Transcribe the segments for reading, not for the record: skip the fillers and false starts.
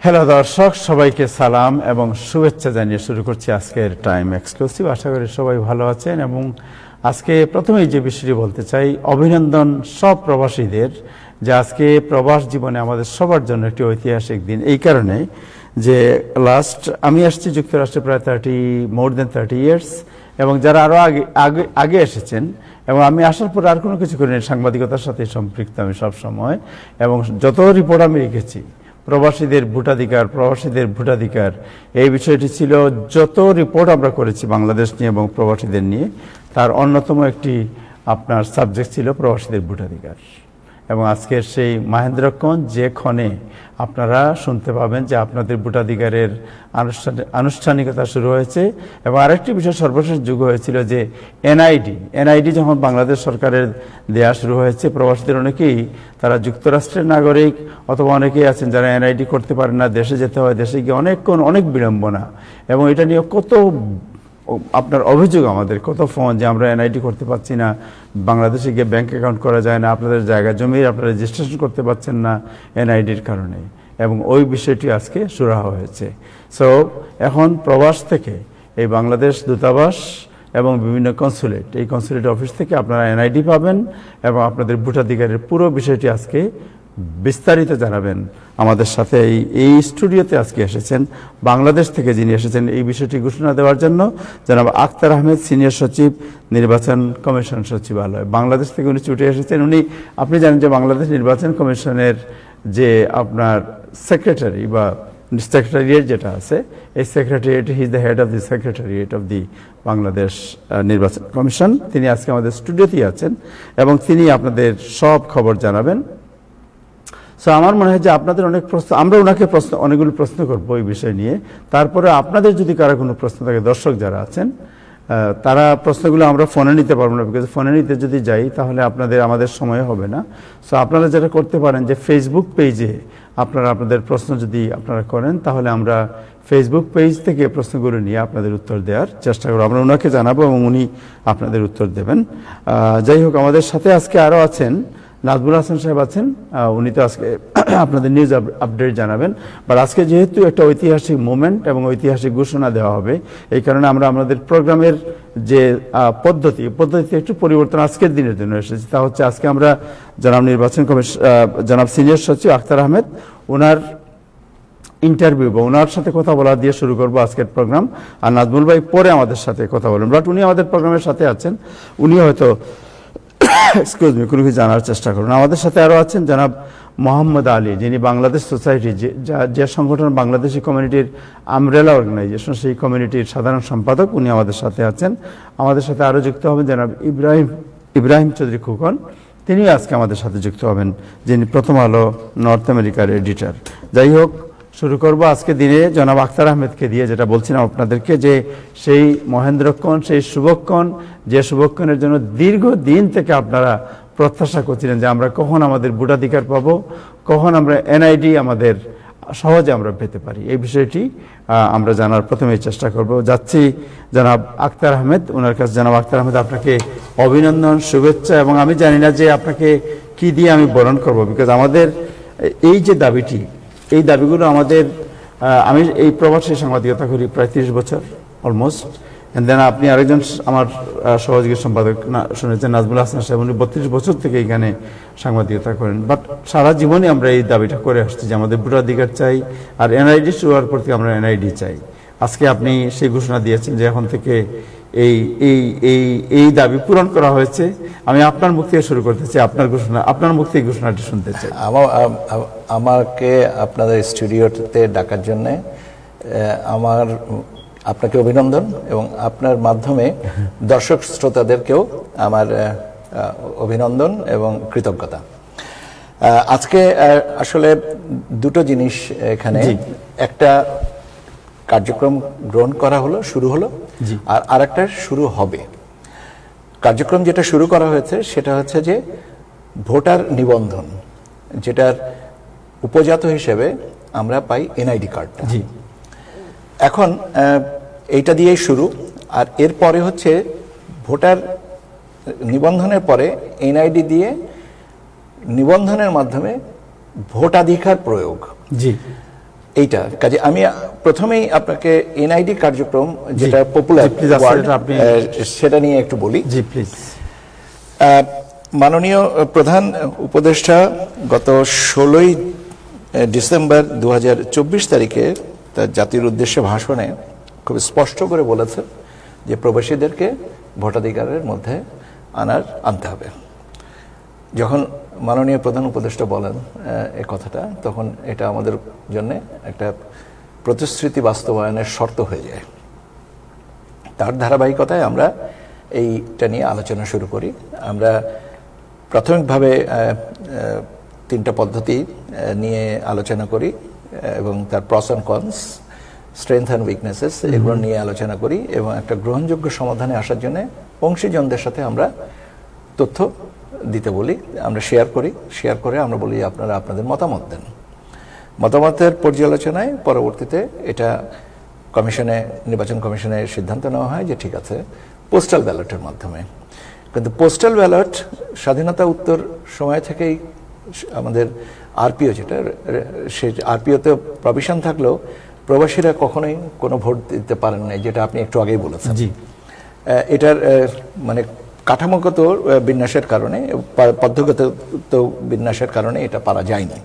Hello দর্শক, সবাইকে সালাম এবং শুভেচ্ছা জানিয়ে শুরু করছি আজকের টাইম এক্সক্লুসিভ। আশা করি সবাই ভালো আছেন এবং আজকে প্রথমেই যে বিষয়টি বলতে চাই, অভিনন্দন সব প্রবাসীদের যে আজকে প্রবাস জীবনে আমাদের সবার জন্য একটি ঐতিহাসিক দিন। এই কারণে যে আমি আসছি যুক্তরাষ্ট্রে প্রায় মোর দেন 30 ইয়ার্স এবং যারা আরও আগে এসেছেন এবং আমি আসার পর আর কোনো কিছু করিনি, সাংবাদিকতার সাথে সম্পৃক্ত আমি সবসময়, এবং যত রিপোর্ট আমি লিখেছি প্রবাসীদের ভোটাধিকার এই বিষয়টি ছিল। যত রিপোর্ট আমরা করেছি বাংলাদেশ নিয়ে এবং প্রবাসীদের নিয়ে, তার অন্যতম একটি আপনার সাবজেক্ট ছিল প্রবাসীদের ভোটাধিকার। এবং আজকের সেই মহেন্দ্রক্ষণ যে ক্ষণে আপনারা শুনতে পাবেন যে আপনাদের ভোটাধিকারের আনুষ্ঠানিকতা শুরু হয়েছে। এবং আরেকটি বিষয় সর্বশেষ যুগ হয়েছিল যে এনআইডি যখন বাংলাদেশ সরকারের দেয়া শুরু হয়েছে, প্রবাসীদের অনেকেই তারা যুক্তরাষ্ট্রের নাগরিক অথবা অনেকেই আছেন যারা এনআইডি করতে পারেন না, দেশে যেতে হয়, দেশে গিয়ে অনেক বিড়ম্বনা এবং এটা নিয়ে কত আপনার অভিযোগ, আমাদের কত ফোন যে আমরা এনআইডি করতে পারছি না, বাংলাদেশে গিয়ে ব্যাংক অ্যাকাউন্ট করা যায় না, আপনাদের জায়গা জমির আপনারা রেজিস্ট্রেশন করতে পারছেন না এনআইডির কারণে। এবং ওই বিষয়টি আজকে সুরাহা হয়েছে। সো এখন প্রবাস থেকে এই বাংলাদেশ দূতাবাস এবং বিভিন্ন এই কনসুলেট অফিস থেকে আপনারা এনআইডি পাবেন এবং আপনাদের ভোটাধিকারের পুরো বিষয়টি আজকে বিস্তারিত জানাবেন। আমাদের সাথে এই স্টুডিওতে আজকে এসেছেন বাংলাদেশ থেকে যিনি এসেছেন এই বিষয়টি ঘোষণা দেওয়ার জন্য, জনাব আখতার আহমেদ, সিনিয়র সচিব, নির্বাচন কমিশন সচিবালয়। বাংলাদেশ থেকে উনি ছুটে এসেছেন। আপনি জানেন যে বাংলাদেশ নির্বাচন কমিশনের যে আপনার সেক্রেটারি বা সেক্রেটারিয়েট যেটা আছে, এই secretariat, he is the head of the secretariat of the Bangladesh নির্বাচন কমিশন। তিনি আজকে আমাদের স্টুডিওতেই আছেন এবং তিনি আপনাদের সব খবর জানাবেন। সো আমার মনে হয় যে আপনাদের অনেক প্রশ্ন, আমরা ওনাকে অনেকগুলো প্রশ্ন করবো এই বিষয় নিয়ে। তারপরে আপনাদের যদি কারো কোনো প্রশ্ন থাকে, দর্শক যারা আছেন তারা প্রশ্নগুলো আমরা ফোনে নিতে পারবো না, বিকজ ফোনে নিতে যদি যাই তাহলে আমাদের সময় হবে না। সো আপনারা যেটা করতে পারেন যে ফেসবুক পেজে আপনাদের প্রশ্ন যদি আপনারা করেন, তাহলে আমরা ফেসবুক পেজ থেকে প্রশ্নগুলো নিয়ে আপনাদের উত্তর দেওয়ার চেষ্টা করবো। আমরা ওনাকে জানাবো এবং উনি আপনাদের উত্তর দেবেন। যাই হোক, আমাদের সাথে আজকে আরও আছেন নাজমুল হাসান সাহেব আছেন। উনি তো আজকে আপনাদের নিউজ আপডেট জানাবেন। বাট আজকে যেহেতু একটা ঐতিহাসিক মোমেন্ট এবং ঐতিহাসিক ঘোষণা দেওয়া হবে, এই কারণে আমরা আমাদের প্রোগ্রামের যে পদ্ধতিতে একটু পরিবর্তন আজকের দিনের জন্য এসেছি। তা হচ্ছে আজকে আমরা জনাব সিনিয়র সচিব আখতার আহমেদ, ওনার ইন্টারভিউ বা ওনার সাথে কথা বলা দিয়ে শুরু করবো আজকের প্রোগ্রাম। আর নাজমুল ভাই পরে আমাদের সাথে কথা বলেন, বাট উনি আমাদের প্রোগ্রামের সাথে আছেন। উনি হয়তো কোনো কিছু জানার চেষ্টা করুন। আমাদের সাথে আরও আছেন জনাব মোহাম্মদ আলী, যিনি বাংলাদেশ সোসাইটি, যে সংগঠন বাংলাদেশি কমিউনিটির আমরেলা অর্গানাইজেশন, সেই কমিউনিটির সাধারণ সম্পাদক, উনি আমাদের সাথে আছেন। আমাদের সাথে আরও যুক্ত হবেন জনাব ইব্রাহিম চৌধুরী খুকন, তিনিও আজকে আমাদের সাথে যুক্ত হবেন, যিনি প্রথম আলো নর্থ আমেরিকার এডিটর। যাই হোক, শুরু করব আজকে দিনে জনাব আখতার আহমেদকে দিয়ে, যেটা বলছিলাম আপনাদেরকে যে সেই মহেন্দ্রক্ষণ, সেই শুভক্ষণ, যে শুভক্ষণের জন্য দীর্ঘদিন থেকে আপনারা প্রত্যাশা করছিলেন যে আমরা কখন আমাদের ভোটাধিকার পাবো, কখন আমরা এনআইডি আমাদের সহজে আমরা পেতে পারি, এই বিষয়টি আমরা জানার প্রথমেই চেষ্টা করব। যাচ্ছি জনাব আখতার আহমেদ, ওনার কাছে। জনাব আখতার আহমেদ, আপনাকে অভিনন্দন, শুভেচ্ছা। এবং আমি জানি না যে আপনাকে কি দিয়ে আমি বরণ করব, বিকজ আমাদের এই যে এই দাবিগুলো আমি এই প্রবাসী সাংবাদিকতা করি প্রায় 30 বছর অলমোস্ট। এন্ড দেন আপনি আরেকজন আমার সহযোগী সম্পাদক শুনেছেন নাজমুল হাসান সাহেব, উনি 32 বছর থেকে এখানে সাংবাদিকতা করেন। বাট সারা জীবনই আমরা এই দাবিটা করে আসছি যে আমাদের ভোটাধিকার চাই, আর এনআইডি শুরু হওয়ার পর থেকে আমরা এনআইডি চাই। আজকে আপনি সেই ঘোষণা দিয়েছেন যে এখন থেকে এই দাবি পূরণ করা হয়েছে। আমি আপনার মুখ থেকে শুরু করতে চাই, আপনার মুখ থেকে ঘোষণাটি শুনতে চাই। আমাকে আপনাদের স্টুডিওতে ডাকার জন্য আপনাকে অভিনন্দন এবং আপনার মাধ্যমে দর্শক শ্রোতাদেরকেও আমার অভিনন্দন এবং কৃতজ্ঞতা। আজকে আসলে দুটো জিনিস এখানে, একটা কার্যক্রম গ্রহণ করা হলো, শুরু হলো, আর আরেকটা শুরু হবে। কার্যক্রম যেটা শুরু করা হয়েছে সেটা হচ্ছে যে ভোটার নিবন্ধন, যেটার উপজাত হিসেবে আমরা পাই এনআইডি কার্ডটা। এখন এইটা দিয়েই শুরু, আর এরপরে হচ্ছে ভোটার নিবন্ধনের পরে এনআইডি দিয়ে নিবন্ধনের মাধ্যমে ভোটাধিকার প্রয়োগ। এইটা কাজে আমি প্রথমেই আপনাকে এনআইডি কার্যক্রম যেটা পপুলার সেটা নিয়ে একটু বলি। জি প্লিজ। মাননীয় প্রধান উপদেষ্টা গত 16ই ডিসেম্বর 2024 তারিখে তার জাতির উদ্দেশ্যে ভাষণে খুব স্পষ্ট করে বলেছেন যে প্রবাসীদেরকে ভোটাধিকারের মধ্যে আনতে হবে। যখন মাননীয় প্রধান উপদেষ্টা বলেন এই কথাটা, তখন এটা আমাদের জন্য একটা প্রতিশ্রুতি বাস্তবায়নের শর্ত হয়ে যায়। তার ধারাবাহিকতায় আমরা এইটা নিয়ে আলোচনা শুরু করি। আমরা প্রাথমিকভাবে 3টা পদ্ধতি নিয়ে আলোচনা করি এবং তার প্রস and cons, strength and weaknesses এগুলো নিয়ে আলোচনা করি এবং একটা গ্রহণযোগ্য সমাধানে আসার জন্য অংশীজনদের সাথে আমরা তথ্য দিতে বলি, আমরা শেয়ার করে আমরা বলি আপনারা আপনাদের মতামত দেন। মতামতের পর্যালোচনায় পরবর্তীতে এটা নির্বাচন কমিশনে সিদ্ধান্ত নেওয়া হয় যে ঠিক আছে পোস্টাল ব্যালটের মাধ্যমে। কিন্তু পোস্টাল ব্যালট স্বাধীনতা উত্তর সময় থেকেই আমাদের আরপিও যেটা, সে আরপিওতে প্রভিশন থাকলেও প্রবাসীরা কখনোই কোনো ভোট দিতে পারেন নাই, যেটা আপনি একটু আগেই বলেছেন। জি। এটার মানে কাঠামোগত বিন্যাসের কারণে, পদ্ধতিগত বিন্যাসের কারণে এটা পারা যায়নি।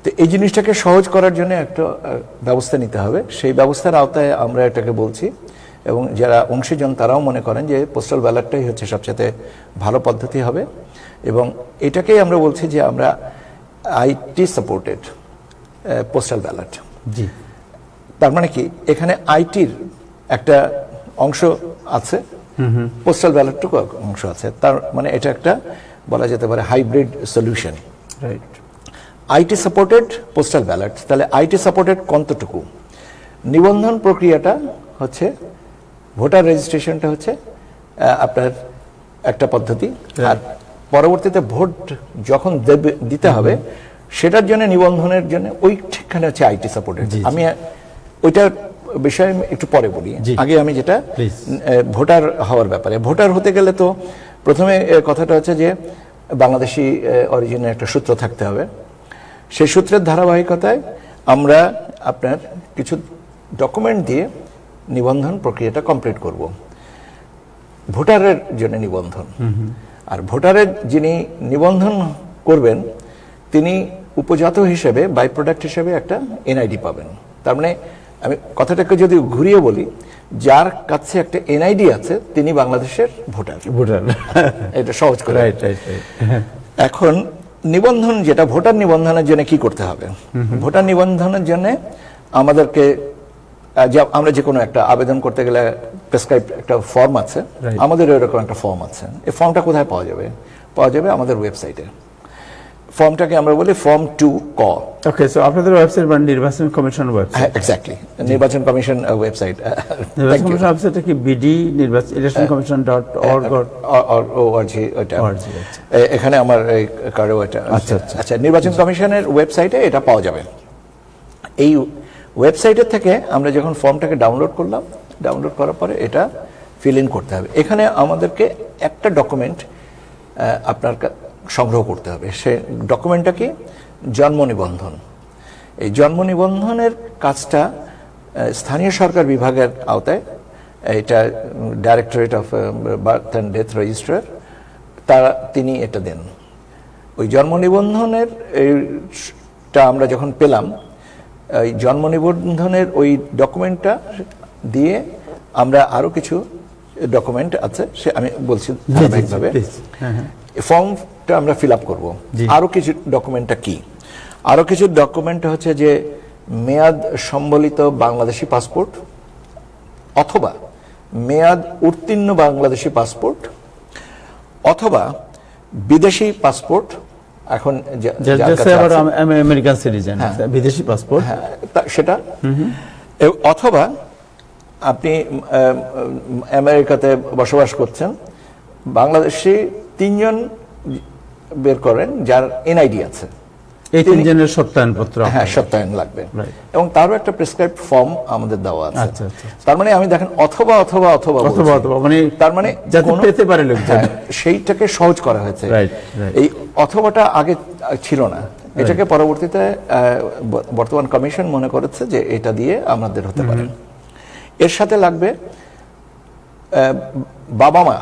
তো এই জিনিসটাকে সহজ করার জন্য একটা ব্যবস্থা নিতে হবে। সেই ব্যবস্থার আওতায় আমরা এটাকে বলছি এবং যারা অংশীজন তারাও মনে করেন যে পোস্টাল ব্যালটটাই হচ্ছে সবচেয়ে ভালো পদ্ধতি হবে এবং এটাকেই আমরা বলছি যে আমরা আইটি সাপোর্টেড পোস্টাল ব্যালট। জি। তার মানে কি এখানে আইটির একটা অংশ আছে, পোস্টাল ব্যালটটুকু অংশ আছে। তার মানে এটা একটা বলা যেতে পারে hybrid solution. Right. IT supported postal ballot. তাহলে আইটি সাপোর্টেড কতটুকু? নিবন্ধন প্রক্রিয়াটা হচ্ছে, ভোটার রেজিস্ট্রেশনটা হচ্ছে আপনার একটা পদ্ধতি, আর পরবর্তীতে ভোট যখন দিতে হবে সেটার জন্য নিবন্ধনের জন্য ওই ঠিকখানে হচ্ছে আইটি সাপোর্টেড। আমি ওইটার বিষয়ে একটু পরে বলি, আগে আমি যেটা ভোটার হওয়ার ব্যাপারে। ভোটার হতে গেলে তো প্রথমে কথাটা হচ্ছে যে বাংলাদেশি অরিজিনের একটা সূত্র থাকতে হবে। সেই সূত্রের ধারাবাহিকতায় আমরা আপনার কিছু ডকুমেন্ট দিয়ে নিবন্ধন প্রক্রিয়াটা কমপ্লিট করব। ভোটারের জন্য নিবন্ধন, আর ভোটারের যিনি নিবন্ধন করবেন তিনি উপজাত হিসেবে, বাই প্রোডাক্ট হিসেবে একটা এনআইডি পাবেন। তার মানে আমি কথাটাকে যদি ঘুরিয়ে বলি, যার কাছে একটা এনআইডি আছে তিনি বাংলাদেশের ভোটার। এটা সহজ করে। এখন নিবন্ধন যেটা, ভোটার নিবন্ধনের জন্য কি করতে হবে? ভোটার নিবন্ধনের জন্য আমাদেরকে আমরা যে কোনো একটা আবেদন করতে গেলে প্রেসক্রাইব একটা ফর্ম আছে, আমাদের এরকম একটা ফর্ম আছে। এই ফর্মটা কোথায় পাওয়া যাবে? পাওয়া যাবে আমাদের ওয়েবসাইটে। ফর্মটাকে আমরা বলি ফর্ম 2ক। ওকে, সো আপনাদের ওয়েবসাইট বা নির্বাচন কমিশন ওয়েবসাইট? হ্যাঁ, এক্স্যাক্টলি, নির্বাচন কমিশন ওয়েবসাইট। নির্বাচন কমিশন ওয়েবসাইটে কি bd-electioncommission.org ওটা? এখানে আমার এই কার্ডও এটা। আচ্ছা, নির্বাচন কমিশনের ওয়েবসাইটে এটা পাওয়া যাবে। এই ওয়েবসাইটের থেকে আমরা যখন ফর্মটাকে ডাউনলোড করলাম, ডাউনলোড করার পরে এটা ফিল ইন করতে হবে। এখানে আমাদেরকে একটা ডকুমেন্ট আপনার সংগ্রহ করতে হবে। সে ডকুমেন্টটা কি? জন্ম নিবন্ধন। এই জন্ম নিবন্ধনের কাজটা স্থানীয় সরকার বিভাগের আওতায়, এটা directorate of birth and death registrar, তিনি এটা দেন। ওই জন্ম নিবন্ধনের এইটা আমরা যখন পেলাম, এই জন্ম নিবন্ধনের ওই ডকুমেন্টটা দিয়ে আমরা আরো কিছু ডকুমেন্ট আছে, সে আমি বলছি ধারাবাহিকভাবে। ফর্মটা আমরা ফিল আপ করবো। আরো কিছু ডকুমেন্টটা কি? আরো কিছু ডকুমেন্ট হচ্ছে যে মেয়াদ সম্বলিত বাংলাদেশি পাসপোর্ট অথবা মেয়াদ উত্তীর্ণ বাংলাদেশি পাসপোর্ট অথবা বিদেশি পাসপোর্ট। এখন আমেরিকান সিটিজেন, বিদেশি পাসপোর্ট সেটা, অথবা আপনি আমেরিকাতে বসবাস করছেন, বাংলাদেশি 3 জন বের করেন যার এনআইডি আছে, এই তিনজনের সত্যায়নপত্র, হ্যাঁ সত্যায়ন লাগবে, এবং তারও একটা প্রেসক্রাইব ফর্ম আমাদের দেওয়া আছে। আচ্ছা আচ্ছা। তার মানে আমি দেখেন অথবা অথবা অথবা অথবা অথবা মানে তার মানে যাতে পেতে পারে লোকজন, সেইটাকে সহজ করা হয়েছে। এই অথবাটা আগে ছিল না, এটাকে পরবর্তীতে বর্তমান কমিশন মনে করেছে যে এটা দিয়ে আমাদের হতে পারে। এর সাথে লাগবে বাবা মা,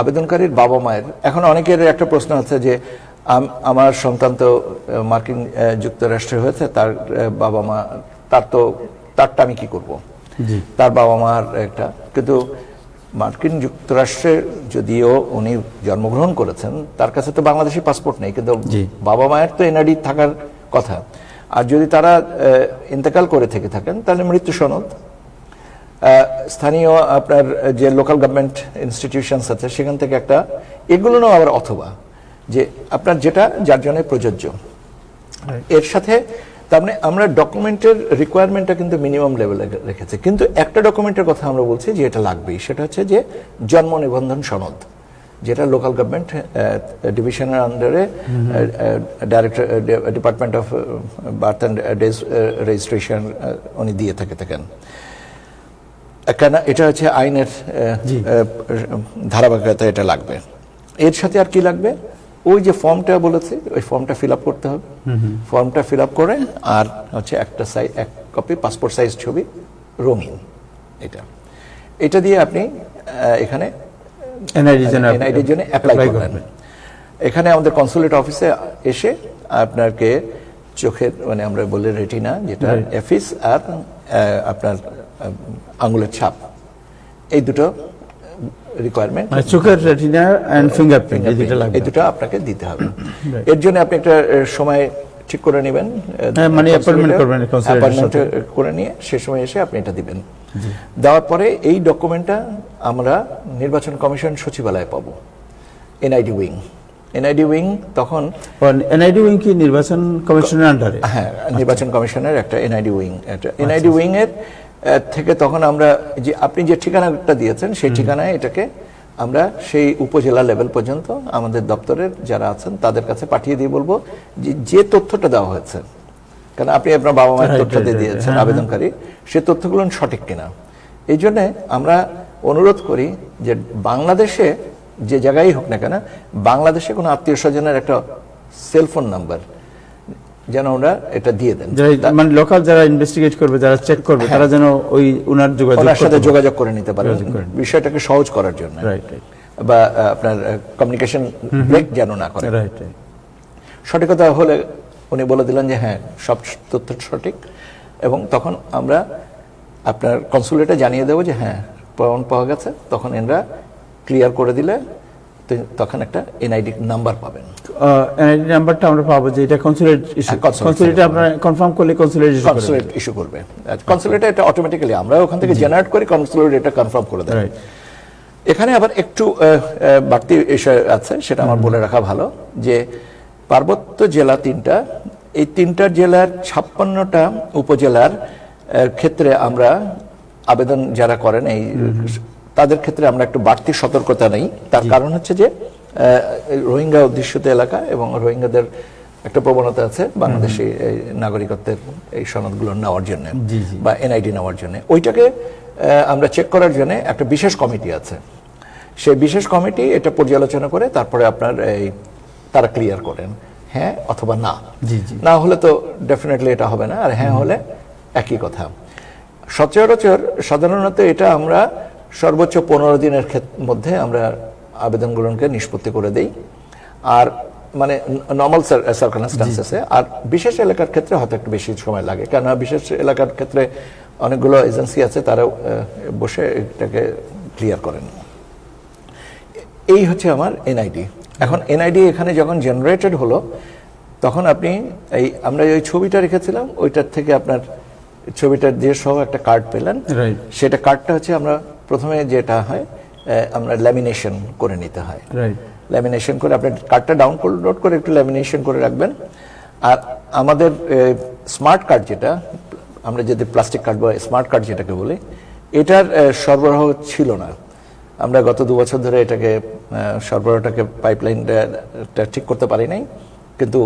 আবেদনকারীর বাবা মায়ের। এখন অনেকের একটা প্রশ্ন আছে যে আমার সন্তান তো মার্কিন যুক্তরাষ্ট্রে হয়েছে, তার বাবা মা, তারটা আমি কি করব? তার বাবা মার একটা, কিন্তু মার্কিন যুক্তরাষ্ট্রে যদিও উনি জন্মগ্রহণ করেছেন, তার কাছে তো বাংলাদেশি পাসপোর্ট নেই, কিন্তু বাবা মায়ের তো এনআইডি থাকার কথা। আর যদি তারা ইন্তেকাল করে থেকে থাকেন তাহলে মৃত্যু সনদ, স্থানীয় আপনার যে লোকাল গভর্নমেন্ট ইনস্টিটিউশনস আছে সেখান থেকে একটা, এগুলো না আবার অথবা, যে আপনার যেটা যার জন্য প্রযোজ্য। এর সাথে তার মানে আমরা ডকুমেন্টের রিকোয়ারমেন্টটা কিন্তু মিনিমাম লেভেলে রেখেছে, কিন্তু একটা ডকুমেন্টের কথা আমরা বলছি যে এটা লাগবেই, সেটা হচ্ছে যে জন্ম নিবন্ধন সনদ, যেটা লোকাল গভর্নমেন্ট ডিভিশনের আন্ডারে director department of birth and death registration উনি দিয়ে থাকেন। কেন এটা হচ্ছে আইনের ধারাবাহিকতা, এটা লাগবে। এর সাথে আর কি লাগবে? ওই যে ফর্মটা বলেছি, ওই ফর্মটা ফিল আপ করতে হবে। ফর্মটা ফিল আপ করে আর হচ্ছে একটা এক কপি পাসপোর্ট সাইজ ছবি রঙিন, এটা দিয়ে আপনি এখানে এনআইডির জন্য অ্যাপ্লাই করবেন। এখানে আমাদের কনসুলেট অফিসে এসে আপনাকে চোখের, মানে আমরা বলি রেটিনা, যেটা এফিস, আর আপনার আঙ্গুলের ছাপ, এই দুটো রিকোয়ারমেন্ট, চোখের রেটিনা এন্ড ফিঙ্গারপ্রিন্ট, এই দুটো আপনাকে দিতে হবে। এর জন্য আপনি একটা সময় ঠিক করে নেবেন, মানে অ্যাপয়েন্টমেন্ট করবেন, অ্যাপয়েন্টমেন্ট করে নিয়ে সে সময় এসে আপনি এটা দিবেন। দেওয়ার পরে এই ডকুমেন্টটা আমরা নির্বাচন কমিশন সচিবালয়ে পাবো, এনআইডি উইং। এনআইডি উইং তখন, এনআইডি উইং কি নির্বাচন কমিশনের আন্ডারে? হ্যাঁ, নির্বাচন কমিশনের একটা এনআইডি উইং। এনআইডি উইং এর থেকে তখন আমরা যে আপনি যে ঠিকানাটা দিয়েছেন সেই ঠিকানায় এটাকে আমরা সেই উপজেলা লেভেল পর্যন্ত আমাদের দপ্তরের যারা আছেন তাদের কাছে পাঠিয়ে দিয়ে বলবো যে তথ্যটা দেওয়া হয়েছে, কারণ আপনি আপনার বাবা মায়ের তথ্যটা দিয়েছেন আবেদনকারী, সে তথ্যগুলো সঠিক কিনা। এই জন্যে আমরা অনুরোধ করি যে বাংলাদেশে যে জায়গায় হোক না কেন, বাংলাদেশে কোনো আত্মীয় স্বজনের একটা সেলফোন নাম্বার যেন ওরা এটা দিয়ে দেন, মানে লোকাল যারা ইনভেস্টিগেট করবে, যারা চেক করবে, তারা যেন ওই ওনার সাথে যোগাযোগ করে নিতে পারে, বিষয়টাকে সহজ করার জন্য, বা আপনার কমিউনিকেশন ব্রেক যেন না করে। সঠিকতা হলে উনি বলে দিলেন যে হ্যাঁ সব তথ্য সঠিক, এবং তখন আমরা আপনার কনসুলেটে জানিয়ে দেবো যে হ্যাঁ প্রমাণ পাওয়া গেছে, তখন এনরা ক্লিয়ার করে দিলে তখন একটা এনআইডি নাম্বার পাবেন। এনআইডি নাম্বারটা আমরা পাবো, যে এটা কনসুলেট ইস্যু, কনসুলেটে আপনারা কনফার্ম করলে কনসুলেট ইস্যু করবে। কনসুলেটে এটা অটোমেটিক্যালি আমরা ওখান থেকে জেনারেট করি, কনসুলেট এটা কনফার্ম করে দেয়। এখানে আবার একটু বাড়তি বিষয় আছে, সেটা আমার বলে রাখা ভালো, যে পার্বত্য জেলা 3টা, এই 3টা জেলার 56টা উপজেলার ক্ষেত্রে আমরা আবেদন যারা করেন এই তাদের ক্ষেত্রে আমরা একটু বাড়তি সতর্কতা নেই। তার কারণ হচ্ছে যে রোহিঙ্গা অধ্যুষিত এলাকা এবং রোহিঙ্গাদের একটা প্রবণতা আছে বাংলাদেশি নাগরিকত্বের এই সনদগুলো নেওয়ার জন্য বা এনআইডি নেওয়ার জন্য। ওইটাকে আমরা চেক করার জন্য একটা বিশেষ কমিটি আছে, সেই বিশেষ কমিটি এটা পর্যালোচনা করে তারপরে আপনার এই তারা ক্লিয়ার করেন হ্যাঁ অথবা না। না হলে তো ডেফিনেটলি এটা হবে না, আর হ্যাঁ হলে একই কথা। সচরাচর সাধারণত এটা আমরা সর্বোচ্চ 15 দিনের মধ্যে আমরা আবেদনগুলোকে নিষ্পত্তি করে দেই, আর মানে নর্মাল সার্কামস্ট্যান্সেসে। আর বিশেষ এলাকার ক্ষেত্রে হয়তো একটু বেশি সময় লাগে, কেননা বিশেষ এলাকার ক্ষেত্রে অনেকগুলো এজেন্সি আছে, তারা বসে এটাকে ক্লিয়ার করেন। এই হচ্ছে আমার এনআইডি। এখন এনআইডি এখানে যখন জেনারেটেড হলো, তখন আপনি এই আমরা ওই ছবিটা রেখেছিলাম, ওইটার থেকে আপনার ছবিটা দিয়ে সহ একটা কার্ড পেলেন। সেটা কার্ডটা হচ্ছে আমরা প্রথমে যেটা হয় আমরা ল্যামিনেশন করে নিতে হয়। ল্যামিনেশন করে আপনার কার্ডটা ডাউনলোড করে একটু ল্যামিনেশন করে রাখবেন। আর আমাদের স্মার্ট কার্ড, যেটা আমরা যদি প্লাস্টিক কার্ড বা স্মার্ট কার্ড যেটাকে বলি, এটার সরবরাহ ছিল না। আমরা গত 2 বছর ধরে এটাকে সরবরাহটাকে পাইপলাইনটা ঠিক করতে পারি নাই, কিন্তু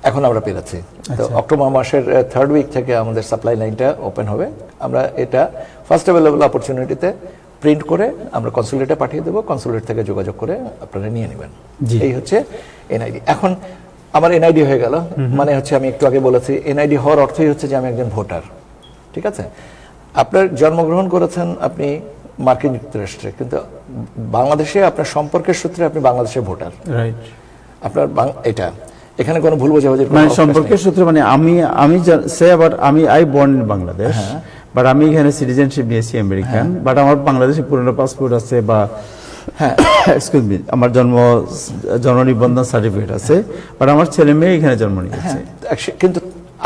এখন আমরা পেরেছি। তো অক্টোবর মাসের 3rd উইক থেকে আমাদের সাপ্লাই লাইনটা ওপেন হবে। আমরা এটা ফার্স্ট অ্যাভেলেবল অপরচুনিটিতে প্রিন্ট করে আমরা কনসুলেটে পাঠিয়ে দেবো, কনসুলেট থেকে যোগাযোগ করে আপনারা নিয়ে নেবেন। এই হচ্ছে এনআইডি। এখন আমার এনআইডি হয়ে গেল, মানে হচ্ছে আমি একটু আগে বলেছি এনআইডি হওয়ার অর্থই হচ্ছে যে আমি একজন ভোটার, ঠিক আছে। আপনার জন্মগ্রহণ করেছেন আপনি মার্কিন যুক্তরাষ্ট্রে, কিন্তু বাংলাদেশে আপনার সম্পর্কের সূত্রে আপনি বাংলাদেশের ভোটার, রাইট। আপনার এটা এখানে কোনো ভুল বোঝাবুঝির মানে সম্পর্কের সূত্রে, মানে আমি সে আবার আমি I born in Bangladesh, but আমি এখানে সিটিজেনশিপ নিয়েছি আমেরিকান, বাট আমার বাংলাদেশে পুরনো পাসপোর্ট আছে বা এক্সকিউজ মি আমার জন্ম নিবন্ধন সার্টিফিকেট আছে, বাট আমার ছেলে মেয়ে এখানে জন্ম নিয়েছে। কিন্তু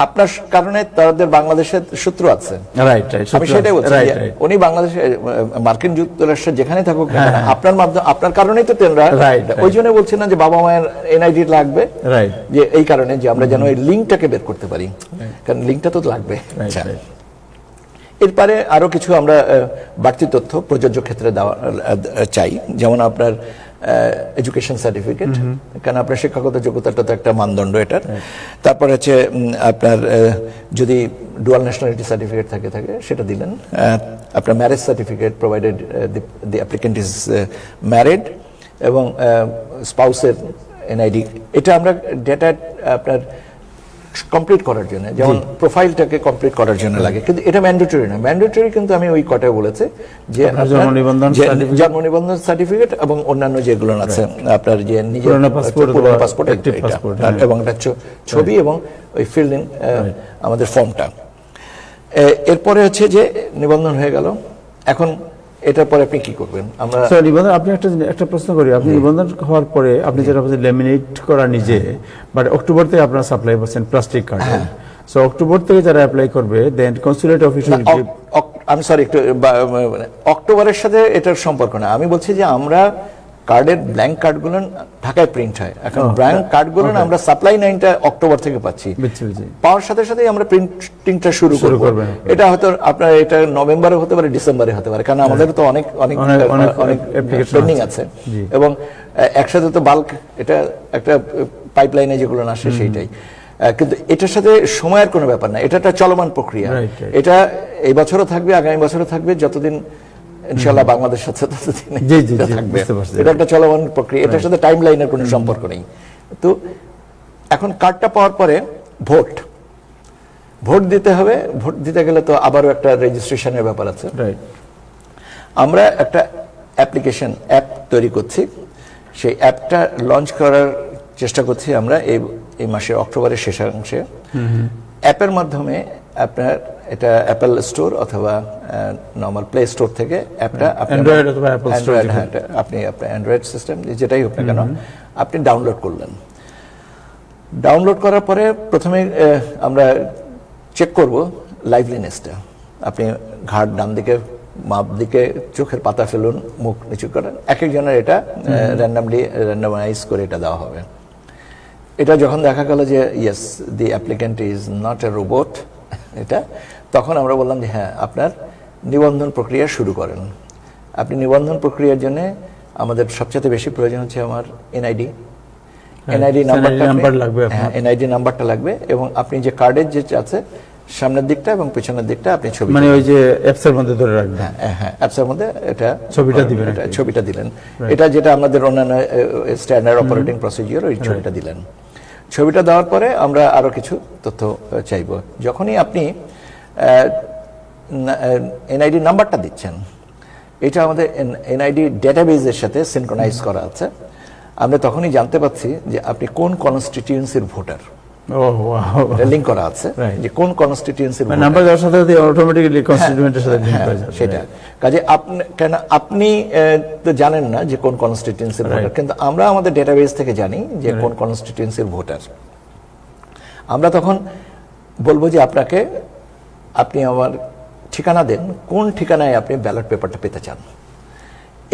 আপনার কারণে তাদের বাংলাদেশের সূত্র আছে, রাইট রাইট। আমি সেটাই বলছি, উনি বাংলাদেশে মার্কিন যুক্তরাষ্ট্রে যেখানে থাকুক আপনার মাধ্যমে আপনার কারণেই তো ওই জন্য বলছি না যে বাবা মায়ের এনআইডি লাগবে, রাইট, যে এই কারণে যে আমরা যেন এই লিঙ্কটাকে বের করতে পারি, কারণ লিঙ্কটা তো লাগবে। এরপরে আরো কিছু আমরা বাড়তি তথ্য প্রযোজ্য ক্ষেত্রে দেওয়া চাই, যেমন আপনার এডুকেশন সার্টিফিকেট, কারণ আপনার শিক্ষাগত যোগ্যতাটা তো একটা মানদণ্ড এটার। তারপর হচ্ছে আপনার যদি ডুয়াল ন্যাশনালিটি সার্টিফিকেট থাকে সেটা দিলেন। আপনার marriage certificate provided the applicant is married, এবং স্পাউসের এনআইডি, এটা আমরা ডেটা আপনার কমপ্লিট করার জন্য, যেমন প্রোফাইলটাকে কমপ্লিট করার জন্য লাগে, কিন্তু এটা ম্যান্ডেটরি না। ম্যান্ডেটরি কিন্তু আমি ওই কটায় বলেছি যে জন্ম নিবন্ধন সার্টিফিকেট এবং অন্যান্য যেগুলো আছে আপনার যে নিজের পাসপোর্ট এবং একটা ছবি এবং ওই ফিল্ড ইন আমাদের ফর্মটা। এরপরে হচ্ছে যে নিবন্ধন হয়ে গেল, এখন এটার পরে আপনি কি করবেন? আমরা নিবন্ধন, আপনি একটা প্রশ্ন করি, আপনি নিবন্ধন হওয়ার পরে আপনি যেটা বলছেন ল্যামিনেট করা নিজে, বাট অক্টোবর থেকে আপনারা সাপ্লাই করছেন প্লাস্টিক কার্ড, সো অক্টোবর থেকে যারা অ্যাপ্লাই করবে দেন কনসুলেট অফিসিয়াল, আমি সরি একটু অক্টোবরের সাথে এটার সম্পর্ক না, আমি বলছি যে আমরা কার্ডের ব্ল্যাঙ্ক কার্ডগুলো ঢাকায় প্রিন্ট হয়, এখন ব্ল্যাঙ্ক কার্ডগুলো আমরা সাপ্লাই লাইনটা অক্টোবর থেকে পাচ্ছি, পাওয়ার সাথে সাথে আমরা প্রিন্টিংটা শুরু করব। এটা হয়তো আপনার এটা নভেম্বরে হতে পারে, ডিসেম্বরে হতে পারে, কারণ আমাদের তো অনেক অনেক অনেক পেন্ডিং আছে, এবং একসাথে তো বাল্ক এটা একটা পাইপলাইনে যেগুলো আসে সেইটাই। কিন্তু এটার সাথে সময়ের কোনো ব্যাপার না, এটা একটা চলমান প্রক্রিয়া, এটা এই বছরও থাকবে, আগামী বছরও থাকবে, যতদিন ইনশাআল্লাহ বাংলাদেশ সাথে থাকবে, এটা একটা চলমান প্রক্রিয়া, এটার সাথে টাইম লাইনের কোনো সম্পর্ক নেই। তো এখন কার্ডটা পাওয়ার পরে ভোট দিতে হবে, ভোট দিতে গেলে তো আবারও একটা রেজিস্ট্রেশনের ব্যাপার আছে। আমরা একটা অ্যাপ্লিকেশন অ্যাপ তৈরি করছি, সেই অ্যাপটা লঞ্চ করার চেষ্টা করছি আমরা এই মাসের অক্টোবরের শেষাংশে। অ্যাপের মাধ্যমে আপনার এটা অ্যাপল স্টোর অথবা নরমাল প্লে স্টোর থেকে অ্যাপটা অ্যান্ড্রয়েড অথবা অ্যাপল স্টোর, আপনি আপনার অ্যান্ড্রয়েড সিস্টেম যেটাই হোক না কেন আপনি ডাউনলোড করলেন। ডাউনলোড করার পরে প্রথমে আমরা চেক করব লাইভলিনেসটা। আপনি ঘাট ডান দিকে মাপ দিকে চোখের পাতা ফেলুন, মুখ নিচু করেন, এক একজনের এটা র্যান্ডমাইজ করে এটা দেওয়া হবে। এটা যখন দেখা গেল যে yes the applicant is not a robot, এটা তখন আমরা বললাম যে হ্যাঁ আপনার নিবন্ধন প্রক্রিয়া শুরু করেন। আপনি নিবন্ধন প্রক্রিয়ার জন্য আমাদের সবচেয়ে বেশি প্রয়োজন হচ্ছে আমার এনআইডি নাম্বার লাগবে, এনআইডি নাম্বারটা লাগবে, এবং আপনি যে কার্ডের যে আছে সামনের দিকটা এবং পেছনের দিকটা আপনি ছবি, মানে ওই যে অ্যাপসের মধ্যে ধরে রাখবেন, হ্যাঁ অ্যাপসের মধ্যে এটা ছবিটা দিলেন, এটা যেটা আমাদের অন্যান্য স্ট্যান্ডার্ড অপারেটিং প্রসিজিওর, ওই ছবিটা দিলেন। ছবিটা দেওয়ার পরে আমরা আরো কিছু তথ্য চাইব। যখনই আপনি এনআইডি নাম্বারটা দিচ্ছেন, এটা আমাদের এনআইডি ডেটাবেজের সাথে সিনক্রোনাইজ করা আছে, আমরা তখনই জানতে পারছি যে আপনি কোন কনস্টিটিউয়েন্সির ভোটার, লিংক করা আছে যে কোন কনস্টিটিউয়েন্সির নাম্বার দেওয়ার সাথে সাথে অটোমেটিক্যালি কনস্টিটিউয়েন্টের সাথে লিংক হয়ে যাবে সেটা। কাজে আপনি তো জানেন না যে কোন কনস্টিটিউয়েন্সির ভোটার, কিন্তু আমরা আমাদের ডেটাবেস থেকে জানি যে কোন কনস্টিটিউয়েন্সির ভোটার। আমরা তখন বলবো যে আপনি আমার ঠিকানা দেন, কোন ঠিকানায় আপনি ব্যালট পেপারটা পেতে চান।